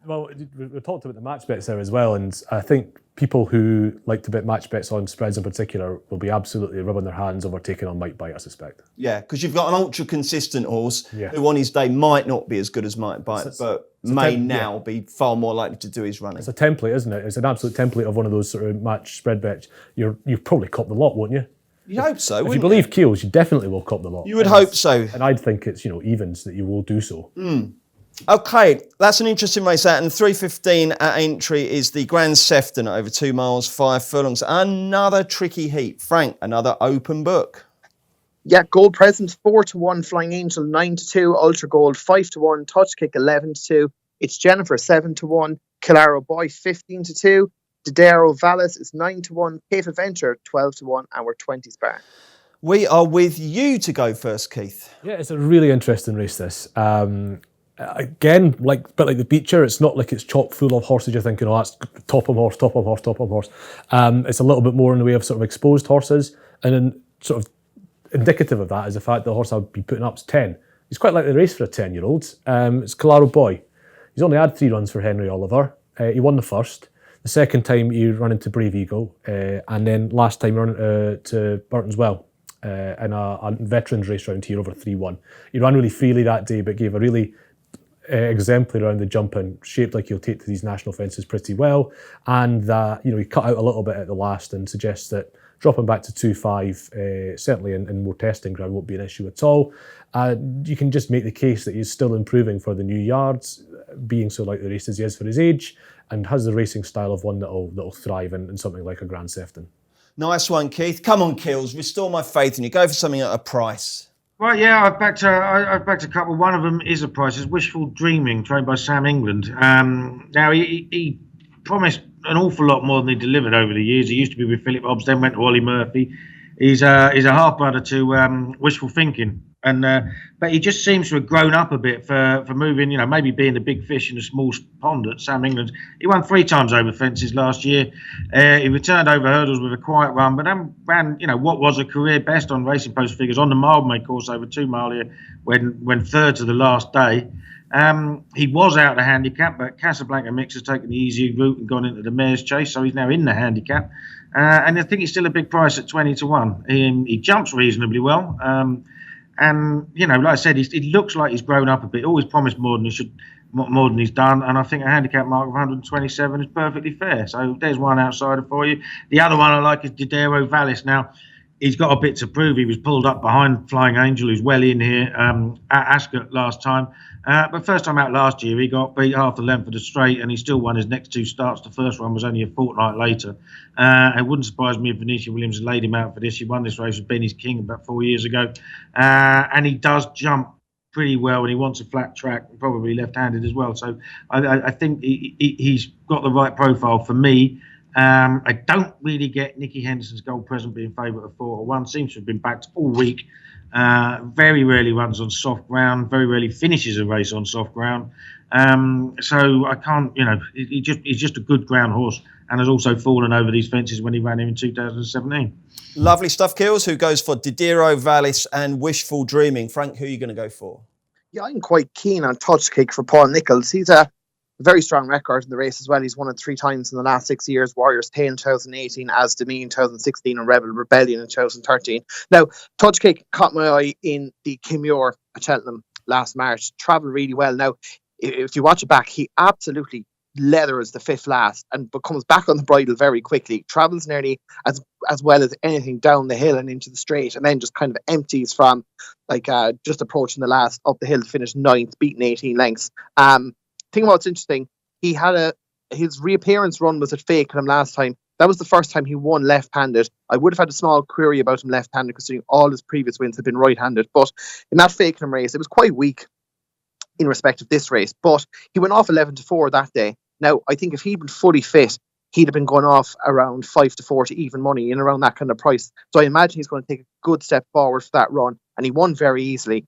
Well, we talked about the match bets there as well, and I think people who like to bet match bets on spreads in particular will be absolutely rubbing their hands over taking on Mike Byte, I suspect. Yeah, because you've got an ultra-consistent horse who on his day might not be as good as Mike Byte, but may now be far more likely to do his running. It's a template, isn't it? It's an absolute template of one of those sort of match spread bets. You've probably copped the lot, won't you? You hope so, If you believe Keels, you definitely will cop the lot. You would hope so. And I'd think it's, evens that you will do so. Okay, that's an interesting race out. And 3:15 at entry is the Grand Sefton at over 2 miles, 5 furlongs. Another tricky heat. Frank, another open book. Yeah, Gold Present 4-1, Flying Angel 9-2, Ultra Gold 5-1, Touch Kick 11-2. It's Jennifer 7-1, Kilaro Boy 15-2, Didero Vallis is 9-1, Cape Adventure 12-1, and we're 20s back. We are with you to go first, Keith. Yeah, it's a really interesting race, this. Again, a bit like the Becher, it's not like it's chock full of horses you're thinking, that's top-on horse. It's a little bit more in the way of sort of exposed horses, and then sort of indicative of that is the fact the horse I'll be putting up is 10. He's quite like the race for a 10-year-old. It's Kilaro Boy. He's only had 3 runs for Henry Oliver. He won the first. The second time he ran into Brave Eagle, and then last time he ran to Burton's Well in a veterans race round here over 3-1. He ran really freely that day, but gave a really exemplary around the jumping, shaped like he'll take to these national fences pretty well, and that he cut out a little bit at the last and suggests that dropping back to 2.5 certainly in more testing ground won't be an issue at all. You can just make the case that he's still improving for the new yards, being so like the race as he is for his age, and has the racing style of one that'll thrive in something like a Grand Sefton. Nice one, Keith. Come on, Kills, restore my faith in you. Go for something at a price. Right, yeah, I've backed a couple. One of them is a price. It's Wishful Dreaming, trained by Sam England. Now, he promised an awful lot more than he delivered over the years. He used to be with Philip Hobbs, then went to Ollie Murphy. He's a half brother to Wishful Thinking, and but he just seems to have grown up a bit for moving. Maybe being the big fish in a small pond at Sam England. He won 3 times over fences last year. He returned over hurdles with a quiet run, but then ran what was a career best on Racing Post figures on the mildmade course over 2 mile here when third to the last day. He was out of the handicap, but Casablanca Mix has taken the easy route and gone into the mare's chase, so he's now in the handicap. And I think he's still a big price at 20-1. He jumps reasonably well. And, like I said, he looks like he's grown up a bit. Always promised more than he's done. And I think a handicap mark of 127 is perfectly fair. So there's one outsider for you. The other one I like is Didero Vallis. Now, he's got a bit to prove. He was pulled up behind Flying Angel, who's well in here at Ascot last time. But first time out last year, he got beat half the length of the straight, and he still won his next 2 starts. The first one was only a fortnight later. It wouldn't surprise me if Venetia Williams laid him out for this. He won this race with Benny's King about 4 years ago. And he does jump pretty well, and he wants a flat track, probably left-handed as well. So I think he's got the right profile for me. I don't really get Nicky Henderson's Gold Present being favourite of 4-1. Seems to have been backed all week. Very rarely runs on soft ground. Very rarely finishes a race on soft ground. So I can't, he's just a good ground horse, and has also fallen over these fences when he ran him in 2017. Lovely stuff, Kills. Who goes for Didero Vallis and Wishful Dreaming? Frank, who are you going to go for? Yeah, I'm quite keen on Touch Kick for Paul Nicholls. He's a very strong record in the race as well. He's won it 3 times in the last 6 years. Warriors Tale in 2018, As Demi in 2016, and Rebel Rebellion in 2013. Now, Touch Kick caught my eye in the Kimure at Cheltenham last March. Travelled really well. Now, if you watch it back, he absolutely leathers the fifth last but comes back on the bridle very quickly, travels nearly as well as anything down the hill and into the straight, and then just kind of empties from just approaching the last up the hill to finish 9th, beating 18 lengths. Thing about what's interesting, he had his reappearance run was at Fakenham last time. That was the first time he won left-handed. I would have had a small query about him left-handed, considering all his previous wins had been right-handed. But in that Fakenham race, it was quite weak in respect of this race. But he went off 11-4 that day. Now, I think if he'd been fully fit, he'd have been going off around 5-4 to even money, in around that kind of price. So I imagine he's going to take a good step forward for that run. And he won very easily.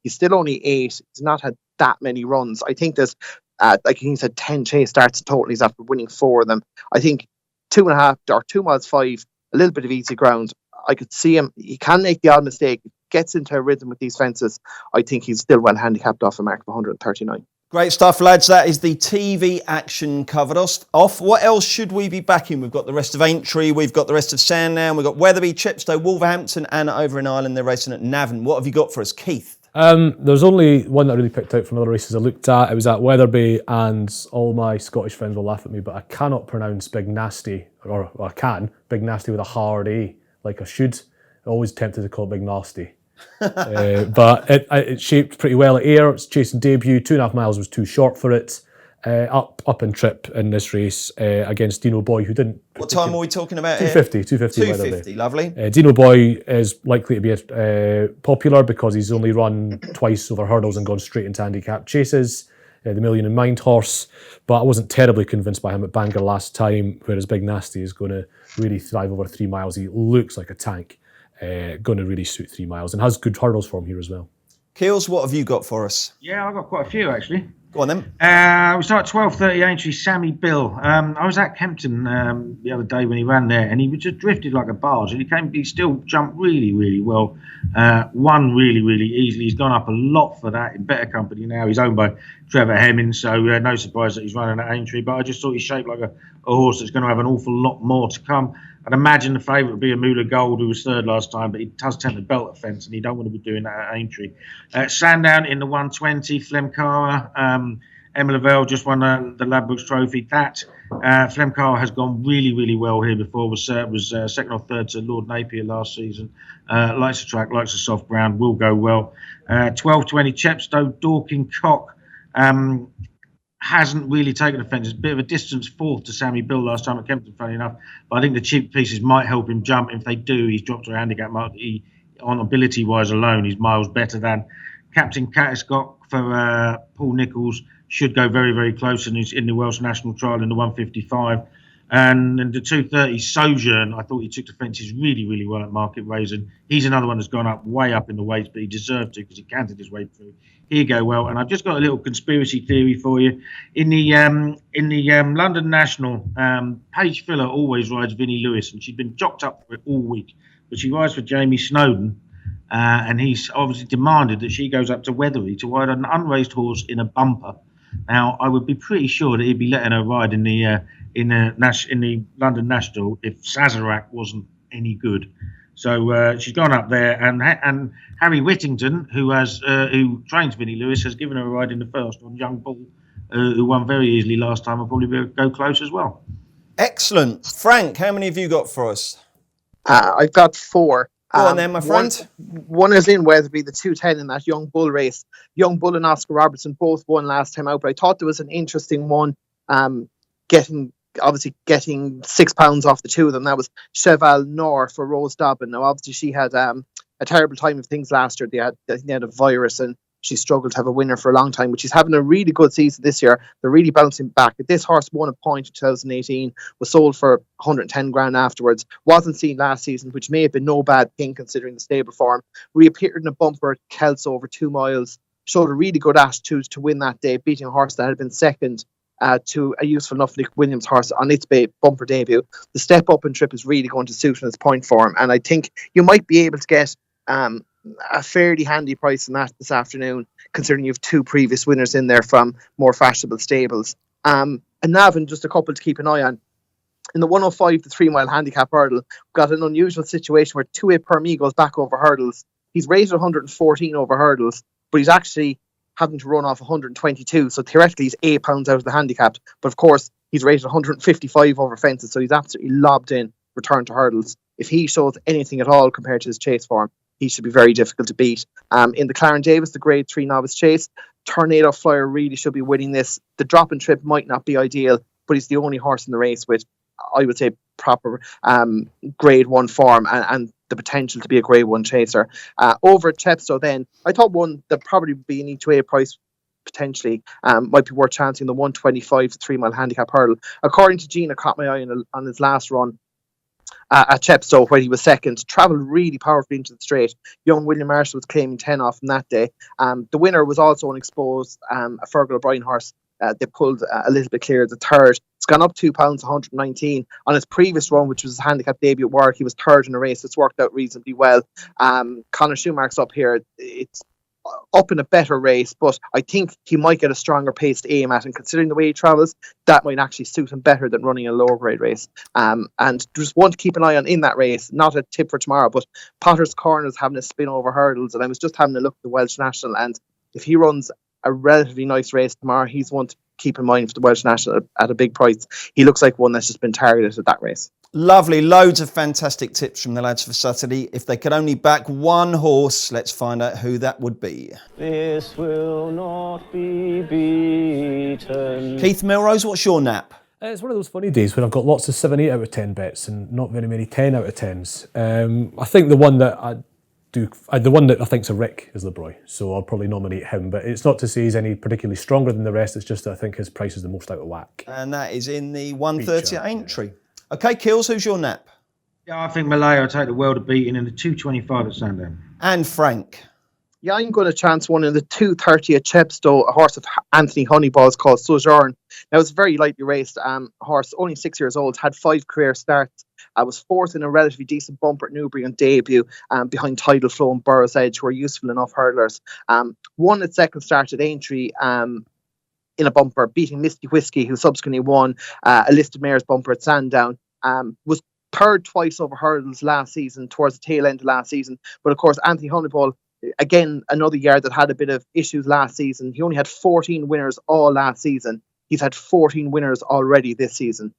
He's still only 8. He's not had that many runs. I think there's, like he said, 10 chase starts in total. He's after winning 4 of them. I think 2.5 or 2 miles 5, a little bit of easy ground. I could see him. He can make the odd mistake. Gets into a rhythm with these fences. I think he's still well handicapped off a mark of 139. Great stuff, lads. That is the TV action covered off. What else should we be backing? We've got the rest of Aintree, we've got the rest of Sandown, we've got Wetherby, Chepstow, Wolverhampton, and over in Ireland they're racing at Navan. What have you got for us, Keith? There's only one that I really picked out from other races I looked at. It was at Wetherby, and all my Scottish friends will laugh at me, but I cannot pronounce Big Nasty, or I can, Big Nasty with a hard A, like I should. I'm always tempted to call it Big Nasty. But it shaped pretty well at Ayr. It's chasing debut. 2.5 miles was too short for it. Up in trip in this race against Dino Boy, who didn't. What time are we talking about? 250. Lovely. Dino Boy is likely to be popular because he's only run twice over hurdles and gone straight into handicap chases. The Million in Mind horse, but I wasn't terribly convinced by him at Bangor last time, whereas Big Nasty is going to really thrive over 3 miles. He looks like a tank, going to really suit 3 miles and has good hurdles for him here as well. Keels, what have you got for us? Yeah, I've got quite a few actually. Go on then. We start 12:30 Aintree, Sammy Bill. I was at Kempton the other day when he ran there, and he just drifted like a barge. And he still jumped really, really well. Won really, really easily. He's gone up a lot for that in better company now. He's owned by Trevor Hemmings, so no surprise that he's running at Aintree. But I just thought he's shaped like a horse that's going to have an awful lot more to come. I'd imagine the favourite would be a Moolah Gold, who was third last time, but he does tend to belt a fence, and he don't want to be doing that at Aintree. Sandown in the 120, Flemkara. Emma Lavelle just won the Ladbrokes Trophy. Flemkara has gone really, really well here before. Was second or third to Lord Napier last season. Likes the track, likes the soft ground, will go well. 12:20 Chepstow, Dorkin Cock. Hasn't really taken offence. It's a bit of a distance fourth to Sammy Bill last time at Kempton, funny enough. But I think the cheap pieces might help him jump. If they do, he's dropped to a handicap mark. On ability-wise alone, he's miles better than Captain Catescott for Paul Nicholls. Should go very, very close in the Welsh National Trial in the 155. And in the 230 Sojourn, I thought he took the fences really, really well at Market Raisin. He's another one that's gone up way up in the weights, but he deserved to because he canted his way through. Here you go well. And I've just got a little conspiracy theory for you. In the London National, Paige Filler always rides Vinnie Lewis, and she's been jocked up for it all week. But she rides for Jamie Snowden, and he's obviously demanded that she goes up to Wetherby to ride an unraced horse in a bumper. Now, I would be pretty sure that he'd be letting her ride in the London National if Sazerac wasn't any good. So she's gone up there, and Harry Whittington, who trains Vinnie Lewis, has given her a ride in the first on Young Bull, who won very easily last time. Will probably go close as well. Excellent, Frank. How many have you got for us? I've got 4. Go on then, my friend. One is in Wetherby, the 210 in that Young Bull race. Young Bull and Oscar Robertson both won last time out, but I thought there was an interesting one, getting £6 off the two of them. That was Cheval Nor for Rose Dobbin. Now, obviously, she had a terrible time of things last year. They had a virus, and she struggled to have a winner for a long time, but she's having a really good season this year. They're really bouncing back. This horse won a point in 2018, was sold for 110 grand afterwards, wasn't seen last season, which may have been no bad thing considering the stable form. Reappeared in a bumper at Kelso over 2 miles, showed a really good attitude to win that day, beating a horse that had been second to a useful enough Nick Williams horse on its bumper debut. The step up and trip is really going to suit in its point form, and I think you might be able to get a fairly handy price in that this afternoon, considering you have 2 previous winners in there from more fashionable stables. And Navan, just a couple to keep an eye on. In the 105, the 3 mile handicap hurdle, we've got an unusual situation where 2A Permi goes back over hurdles. He's rated 114 over hurdles, but he's actually having to run off 122. So theoretically, he's 8 pounds out of the handicap. But of course, he's rated 155 over fences. So he's absolutely lobbed in return to hurdles. If he shows anything at all compared to his chase form, he should be very difficult to beat. In the Clarence Davis, the Grade 3 novice chase, Tornado Flyer really should be winning this. The drop and trip might not be ideal, but he's the only horse in the race with, I would say, proper Grade 1 form and the potential to be a Grade 1 chaser. Over at Chepstow then, I thought one that probably would be an each-way price potentially might be worth chancing, the 125 to 3 mile handicap hurdle. According to Gina, caught my eye on his last run at Chepstow, where he was second, travelled really powerfully into the straight. Young William Marshall was claiming 10 off from that day. The winner was also an exposed, a Fergal O'Brien horse. They pulled a little bit clear the third. It's gone up 2 pounds, 119. On his previous run, which was his handicap debut at Warwick, he was third in a race. It's worked out reasonably well. Conor Schumacher's up here. It's up in a better race, but I think he might get a stronger pace to aim at, and considering the way he travels, that might actually suit him better than running a lower grade race. And just one to keep an eye on in that race, not a tip for tomorrow, but Potter's Corners having a spin over hurdles, and I was just having a look at the Welsh National, and if he runs a relatively nice race tomorrow, he's one to keep in mind for the Welsh National at a big price. He looks like one that's just been targeted at that race. Lovely. Loads of fantastic tips from the lads for Saturday. If they could only back one horse, let's find out who that would be. This will not be beaten. Keith Melrose, what's your nap? It's one of those funny days when I've got lots of 7, 8 out of 10 bets and not very many 10 out of 10s. I think the one that I think's a Rick is LeBroy, so I'll probably nominate him. But it's not to say he's any particularly stronger than the rest. It's just that I think his price is the most out of whack. And that is in the 130 Becher, entry. Okay, Kills, who's your nap? Yeah, I think Malaya will take the world of beating in the 225 at Sandown. And Frank. Yeah, I'm going to chance one in the 230 at Chepstow, a horse of Anthony Honeyball's called Sojourn. Now, it's a very lightly raced horse, only 6 years old, had 5 career starts. Was fourth in a relatively decent bumper at Newbury on debut, behind Tidal Flow and Burrows Edge, who are useful enough hurdlers. Won its second start at Aintree in a bumper, beating Misty Whiskey, who subsequently won a listed mare's bumper at Sandown. Was third twice over hurdles last season, towards the tail end of last season. But of course, Anthony Honeyball, again, another yard that had a bit of issues last season. He only had 14 winners all last season. He's had 14 winners already this season.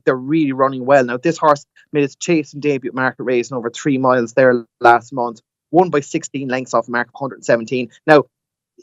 They're really running well. Now, this horse made its chasing debut at Market Racing over 3 miles there last month. Won by 16 lengths off Mark 117. Now,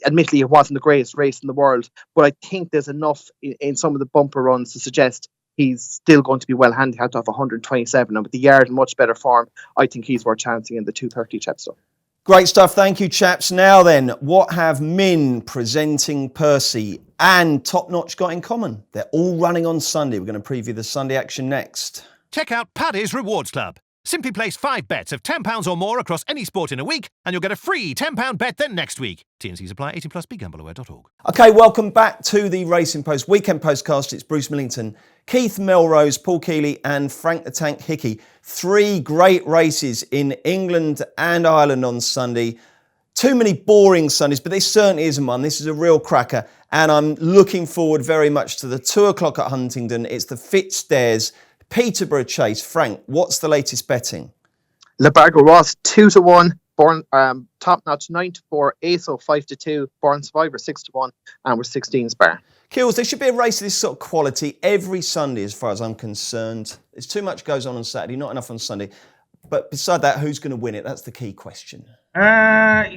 admittedly, it wasn't the greatest race in the world, but I think there's enough in some of the bumper runs to suggest he's still going to be well handicapped off 127. And with the yard in much better form, I think he's worth chancing in the 230 Chepstow. Great stuff. Thank you, chaps. Now then, what have Min, Presenting Percy, and Top Notch got in common? They're all running on Sunday. We're going to preview the Sunday action next. Check out Paddy's Rewards Club. Simply place 5 bets of £10 or more across any sport in a week, and you'll get a free £10 bet then next week. T&Cs apply. 18+. BeGambleAware.org. Okay, welcome back to the Racing Post Weekend Postcast. It's Bruce Millington, Keith Melrose, Paul Keeley and Frank the Tank Hickey. 3 great races in England and Ireland on Sunday. Too many boring Sundays, but this certainly isn't one. This is a real cracker, and I'm looking forward very much to the 2 o'clock at Huntingdon. It's the Fitzdares Peterborough Chase. Frank, what's the latest betting? Lebago Ross 2-1, Born Top Notch 9-4, ASO 5-2, Born Survivor 6-1, and we're 16 spare. Kills, there should be a race of this sort of quality every Sunday as far as I'm concerned. There's too much goes on Saturday, not enough on Sunday. But beside that, who's going to win it? That's the key question. I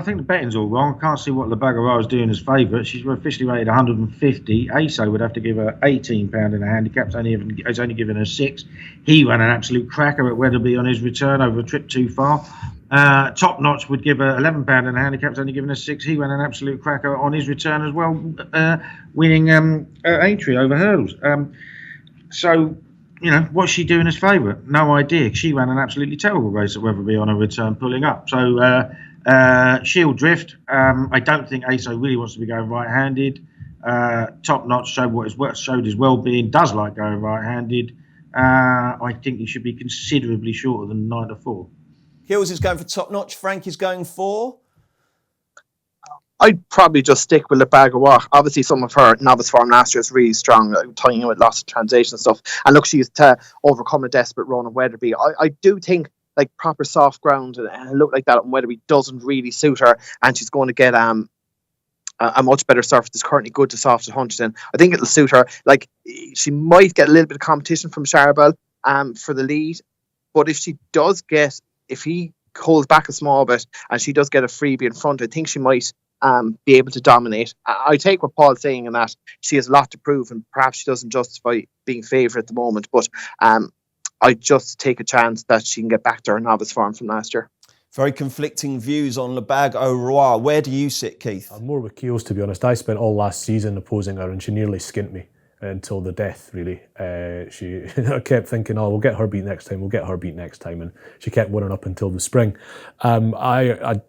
think the betting's all wrong. I can't see what Lebago is doing as favourite. She's officially rated 150. ASO would have to give her £18 in a handicap. It's only given her 6. He ran an absolute cracker at Weatherby on his return over a trip too far. Top Notch would give her £11 in a handicap. It's only given her 6. He ran an absolute cracker on his return as well, winning Aintree over hurdles. You know, what's she doing as favourite? No idea. She ran an absolutely terrible race at Weatherby on her return, pulling up. So she'll drift. I don't think ASO really wants to be going right-handed. Top Notch showed his well-being, does like going right-handed. I think he should be considerably shorter than 9-4. Hills is going for Top Notch. Frank is going for? I'd probably just stick with Lebago. Obviously, some of her novice form last year is really strong, tying in with lots of translation stuff. And look, she's to overcome a desperate run of Weatherby. I do think like proper soft ground and a look like that on Weatherby doesn't really suit her, and she's going to get a much better surface. It's currently good to soft at Huntington. I think it'll suit her. Like, she might get a little bit of competition from Charbel for the lead, but if he holds back a small bit and she does get a freebie in front, I think she might be able to dominate. I take what Paul's saying in that she has a lot to prove, and perhaps she doesn't justify being favourite at the moment, but I just take a chance that she can get back to her novice form from last year. Very conflicting views on Le Bague Au Roi. Where do you sit, Keith? I'm more with Keels, to be honest. I spent all last season opposing her and she nearly skint me until the death, really. I kept thinking, we'll get her beat next time, and she kept winning up until the spring. I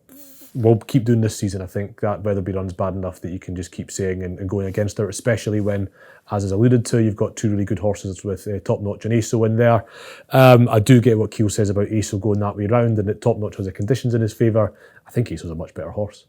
will keep doing this season. I think that Weatherby run's bad enough that you can just keep saying and going against her, especially when, as is alluded to, you've got two really good horses with Top Notch and ASO in there. I do get what Keel says about ASO going that way round and that Top Notch has the conditions in his favour. I think ASO's a much better horse.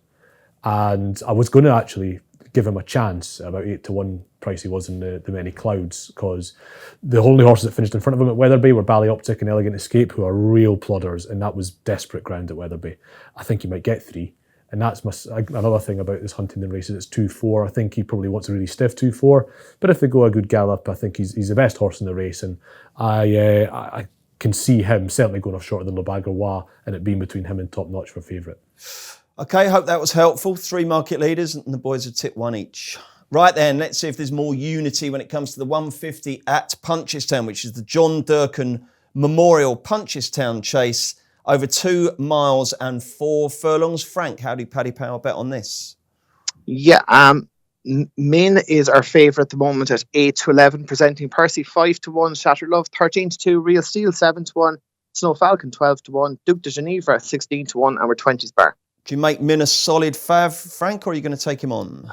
And I was going to actually give him a chance, about 8-1 price he was in the Many Clouds, because the only horses that finished in front of him at Weatherby were Ballyoptic and Elegant Escape, who are real plodders, and that was desperate ground at Weatherby. I think he might get 3, and that's another thing about this Huntington race is it's 2-4. I think he probably wants a really stiff 2-4, but if they go a good gallop, I think he's the best horse in the race, and I can see him certainly going off shorter than Le Bague Au Roi, and it being between him and Top Notch for favourite. Okay, hope that was helpful. 3 market leaders and the boys have tipped 1 each. Right then, let's see if there's more unity when it comes to the 150 at Punchestown, which is the John Durkin Memorial Punchestown Chase, over 2 miles and 4 furlongs. Frank, how do Paddy Power bet on this? Yeah, Min is our favourite at the moment at 8-11, presenting Percy 5-1, Shattered Love 13-2, Real Steel 7-1, Snow Falcon 12-1, Duke de Geneva 16-1, and we're 20s bar. Do you make Min a solid fav, Frank, or are you going to take him on?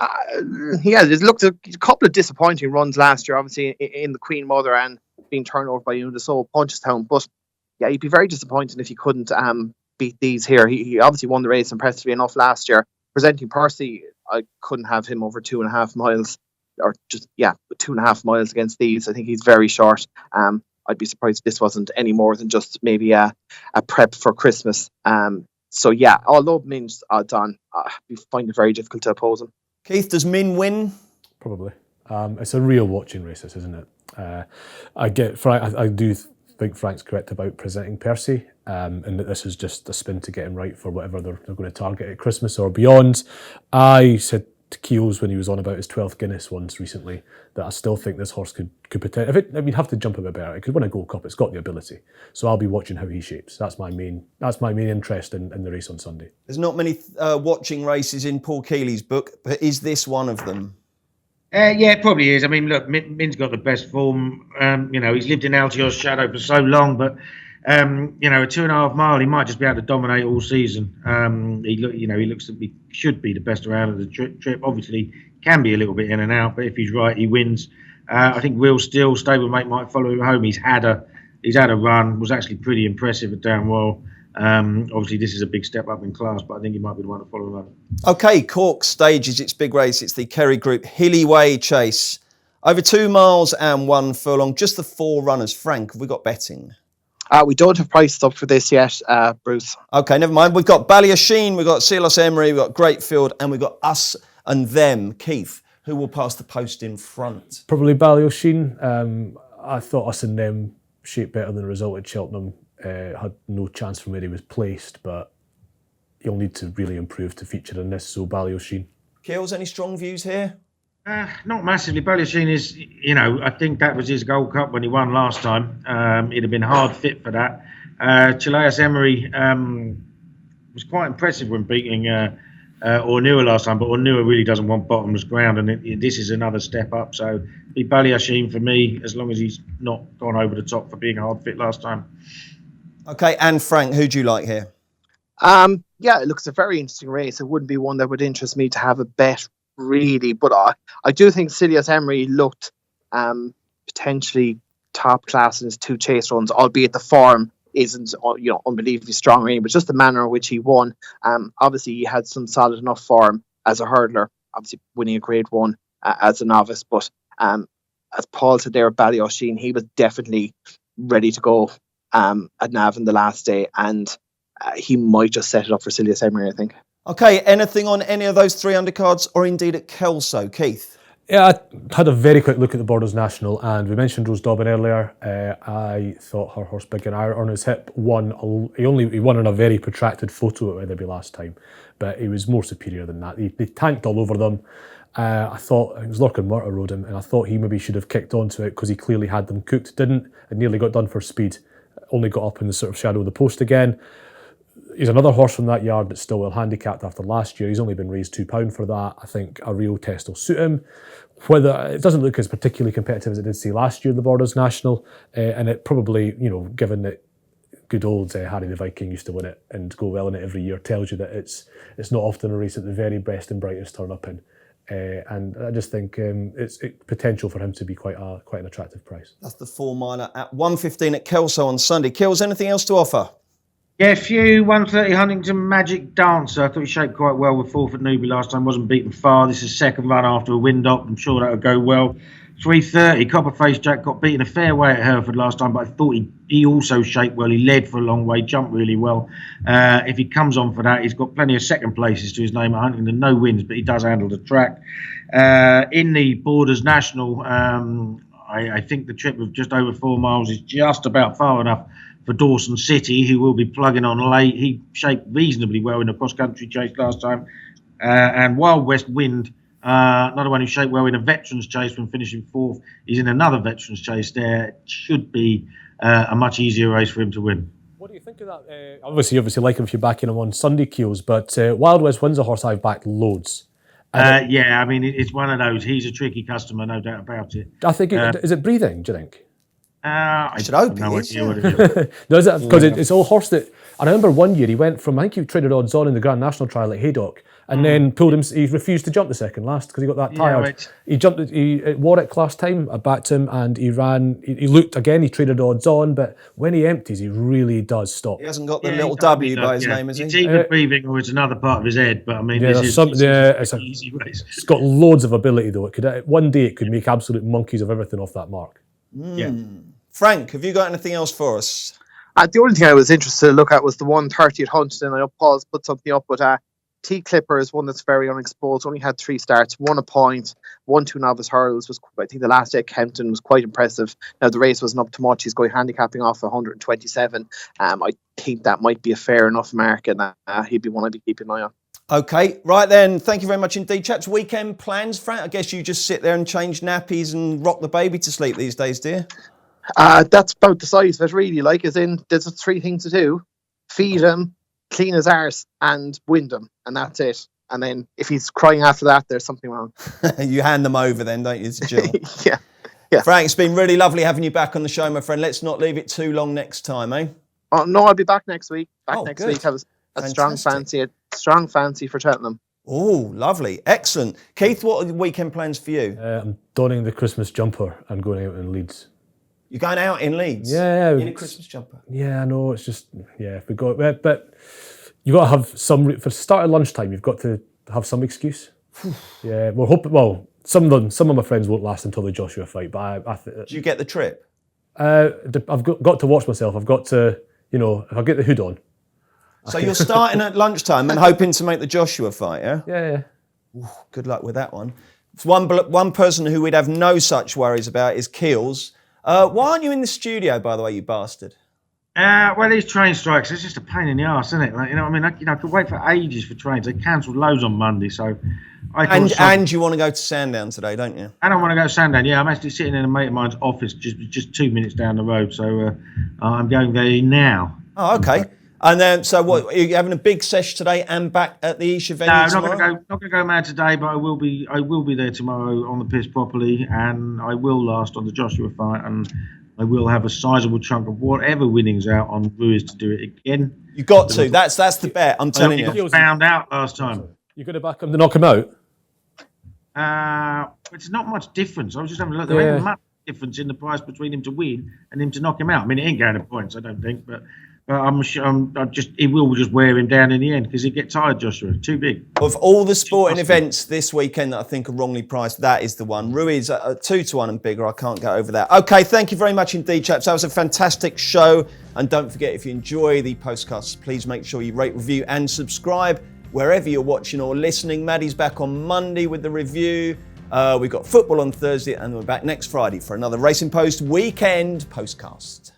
There's looked a couple of disappointing runs last year, obviously in the Queen Mother and being turned over by Unisoul Punchestown. But yeah, he'd be very disappointed if he couldn't beat these here. He obviously won the race impressively enough last year. Presenting Percy, I couldn't have him over 2.5 miles, or just 2.5 miles against these. I think he's very short. I'd be surprised if this wasn't any more than just maybe a prep for Christmas. So yeah, although Min's odds on, we find it very difficult to oppose him. Keith, does Min win? Probably. It's a real watching race, this, isn't it? I do think Frank's correct about presenting Percy, and that this is just a spin to get him right for whatever they're going to target at Christmas or beyond. I said to Keels when he was on about his 12th Guinness once recently that I still think this horse could potentially, we'd have to jump a bit better. It could win a Gold Cup. It's got the ability. So I'll be watching how he shapes. That's my main interest in the race on Sunday. There's not many watching races in Paul Keely's book, but is this one of them? Yeah, it probably is. I mean, look, Min's got the best form. He's lived in Altior's shadow for so long, but a 2.5 mile, he might just be able to dominate all season. He looks to be, should be the best around at the trip. Obviously, can be a little bit in and out, but if he's right, he wins. I think Real Steel stablemate might follow him home. He's had a run, was actually pretty impressive at Downwell. Obviously, this is a big step up in class, but I think he might be the one to follow him up. Okay, Cork stages its big race. It's the Kerry Group Hilly Way Chase. Over 2 miles and 1 furlong. Just the 4 runners. Frank, have we got betting? We don't have prices up for this yet, Bruce. Okay, never mind. We've got Ballyosheen, we've got Silas Emery, we've got Greatfield, and we've got Us and Them. Keith, who will pass the post in front? Probably Ballyosheen. I thought Us and Them shaped better than the result at Cheltenham. Had no chance from where he was placed, but he'll need to really improve to feature in this, so Ballyosheen. Keels, any strong views here? Not massively. Ballyosheen is, I think that was his Gold Cup when he won last time. He'd have been hard fit for that. Chileas Emery was quite impressive when beating Ornua last time, but Ornua really doesn't want bottomless ground, and this is another step up. So be Ballyosheen for me, as long as he's not gone over the top for being hard fit last time. Okay, and Frank, who do you like here? It looks a very interesting race. It wouldn't be one that would interest me to have a bet, really, but I do think Silas Emery looked potentially top class in his 2 chase runs, albeit the form isn't unbelievably strong, but just the manner in which he won. Obviously, he had some solid enough form as a hurdler, obviously winning a Grade 1 as a novice, but as Paul said there, Ballyosheen, he was definitely ready to go at Navan the last day, and he might just set it up for Silas Emery, I think. Okay, anything on any of those 3 undercards or indeed at Kelso, Keith? Yeah, I had a very quick look at the Borders National, and we mentioned Rose Dobbin earlier. I thought her horse Big and Iron on his hip won. He won in a very protracted photo at Wetherby last time, but he was more superior than that. He tanked all over them. I thought it was Lorcan Murta rode him, and I thought he maybe should have kicked onto it because he clearly had them cooked. Didn't, and nearly got done for speed. Only got up in the sort of shadow of the post again. He's another horse from that yard that's still well handicapped after last year. He's only been raised £2 for that. I think a real test will suit him. Whether it doesn't look as particularly competitive as it did see last year, the Borders National, and it probably, given that good old Harry the Viking used to win it and go well in it every year, tells you that it's not often a race that the very best and brightest turn up in. And I just think it's potential for him to be quite an attractive price. That's the 4-miler at 1:15 at Kelso on Sunday. Kills, anything else to offer? Yeah, a few. 130 Huntington Magic Dancer. I thought he shaped quite well with 4th at Newby last time. Wasn't beaten far. This is second run after a wind up. I'm sure that'll go well. 330 Copperface Jack got beaten a fair way at Hereford last time, but I thought he also shaped well. He led for a long way, jumped really well. If he comes on for that, he's got plenty of second places to his name at Huntington. No wins, but he does handle the track. In the Borders National, I think the trip of just over 4 miles is just about far enough for Dawson City, who will be plugging on late. He shaped reasonably well in the cross-country chase last time. And Wild West Wind, another one who shaped well in a veterans chase when finishing 4th. He's in another veterans chase there. It should be a much easier race for him to win. What do you think of that? Obviously like him if you're backing him on Sunday, Keels, but Wild West Wind's a horse I've backed loads. Yeah, I mean, it's one of those. He's a tricky customer, no doubt about it. I think, is it breathing, do you think? I should hope no it is. idea what it is. No, is it? Because it's a horse that I remember one year he went from, I think he traded odds on in the Grand National trial at Haydock, and then pulled him. He refused to jump the second last because he got that tired. Right. He jumped at Warwick last time. I backed him, and he ran. He looked again. He traded odds on, but when he empties, he really does stop. He hasn't got the little W by his name, has he? It's either breathing or it's another part of his head. But I mean, it's an easy race. It's got loads of ability though. It could one day it could make absolute monkeys of everything off that mark. Yeah. Frank, have you got anything else for us? The only thing I was interested to look at was the 130 at Huntington. I know Paul's put something up, but T-Clipper is one that's very unexposed. Only had 3 starts, 1 a point, 1 2 novice hurdles. I think the last day at Kempton was quite impressive. Now the race wasn't up to much. He's going handicapping off 127. I think that might be a fair enough mark, and he'd be one I'd be keeping an eye on. Okay, right then. Thank you very much indeed, chaps. Weekend plans, Frank? I guess you just sit there and change nappies and rock the baby to sleep these days, dear. That's about the size of it, really. Like, as in, there's 3 things to do: feed him, clean his arse, and wind him, and that's it. And then if he's crying after that, there's something wrong. You hand them over then, don't you, to Jill? Yeah. Frank, it's been really lovely having you back on the show, my friend. Let's not leave it too long next time, eh? Oh no, I'll be back next week. Good. Have a strong fancy for Cheltenham. Oh, lovely. Excellent. Keith, what are the weekend plans for you? I'm donning the Christmas jumper and going out in Leeds. You're going out in Leeds? Yeah. In a Christmas jumper? Yeah, I know. It's just, if we go, but you've got to have some, for start at lunchtime, you've got to have some excuse. Yeah, we're hoping, well, some of my friends won't last until the Joshua fight, but Do you get the trip? I've got to watch myself. I've got to, if I get the hood on. So you're starting at lunchtime and hoping to make the Joshua fight, yeah? Yeah. Ooh, good luck with that one. One person who we'd have no such worries about is Keels. Why aren't you in the studio, by the way, you bastard? Well, these train strikes, it's just a pain in the arse, isn't it? Like, I mean, I could wait for ages for trains. They cancelled loads on Monday, so I thought... And you want to go to Sandown today, don't you? And I want to go to Sandown, yeah. I'm actually sitting in a mate of mine's office just 2 minutes down the road, so I'm going there now. Oh, okay. And then, so what, are you having a big sesh today and back at the Esher venue tomorrow? No, not going to go mad today, but I will be there tomorrow on the piss properly, and I will last on the Joshua fight, and I will have a sizable chunk of whatever winnings out on Ruiz to do it again. You got to. That's the bet. I'm telling you. He got found out last time. You're going to back him to knock him out? It's not much difference. I was just having a look. There ain't much difference in the price between him to win and him to knock him out. I mean, it ain't going to points, I don't think, but it will just wear him down in the end because he'd get tired, Joshua. Too big. Of all the sporting events this weekend that I think are wrongly priced, that is the one. Ruiz 2-1 and bigger. I can't go over that. Okay, thank you very much indeed, chaps. That was a fantastic show. And don't forget, if you enjoy the podcasts, please make sure you rate, review and subscribe. wherever you're watching or listening. Maddie's back on Monday with the review. We've got football on Thursday, and we're back next Friday for another Racing Post Weekend Postcast.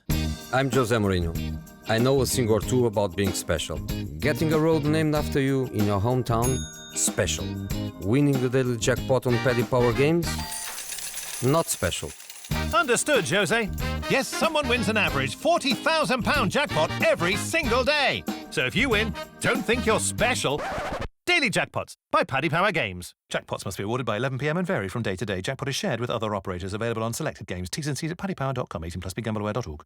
I'm Jose Mourinho. I know a thing or two about being special. Getting a road named after you in your hometown, special. Winning the daily jackpot on Paddy Power games, not special. Understood, Jose. Yes, someone wins an average £40,000 jackpot every single day. So if you win, don't think you're special. Daily Jackpots by Paddy Power Games. Jackpots must be awarded by 11 p.m. and vary from day to day. Jackpot is shared with other operators. Available on selected games. T's and C's at paddypower.com. 18+, begambleaware.org.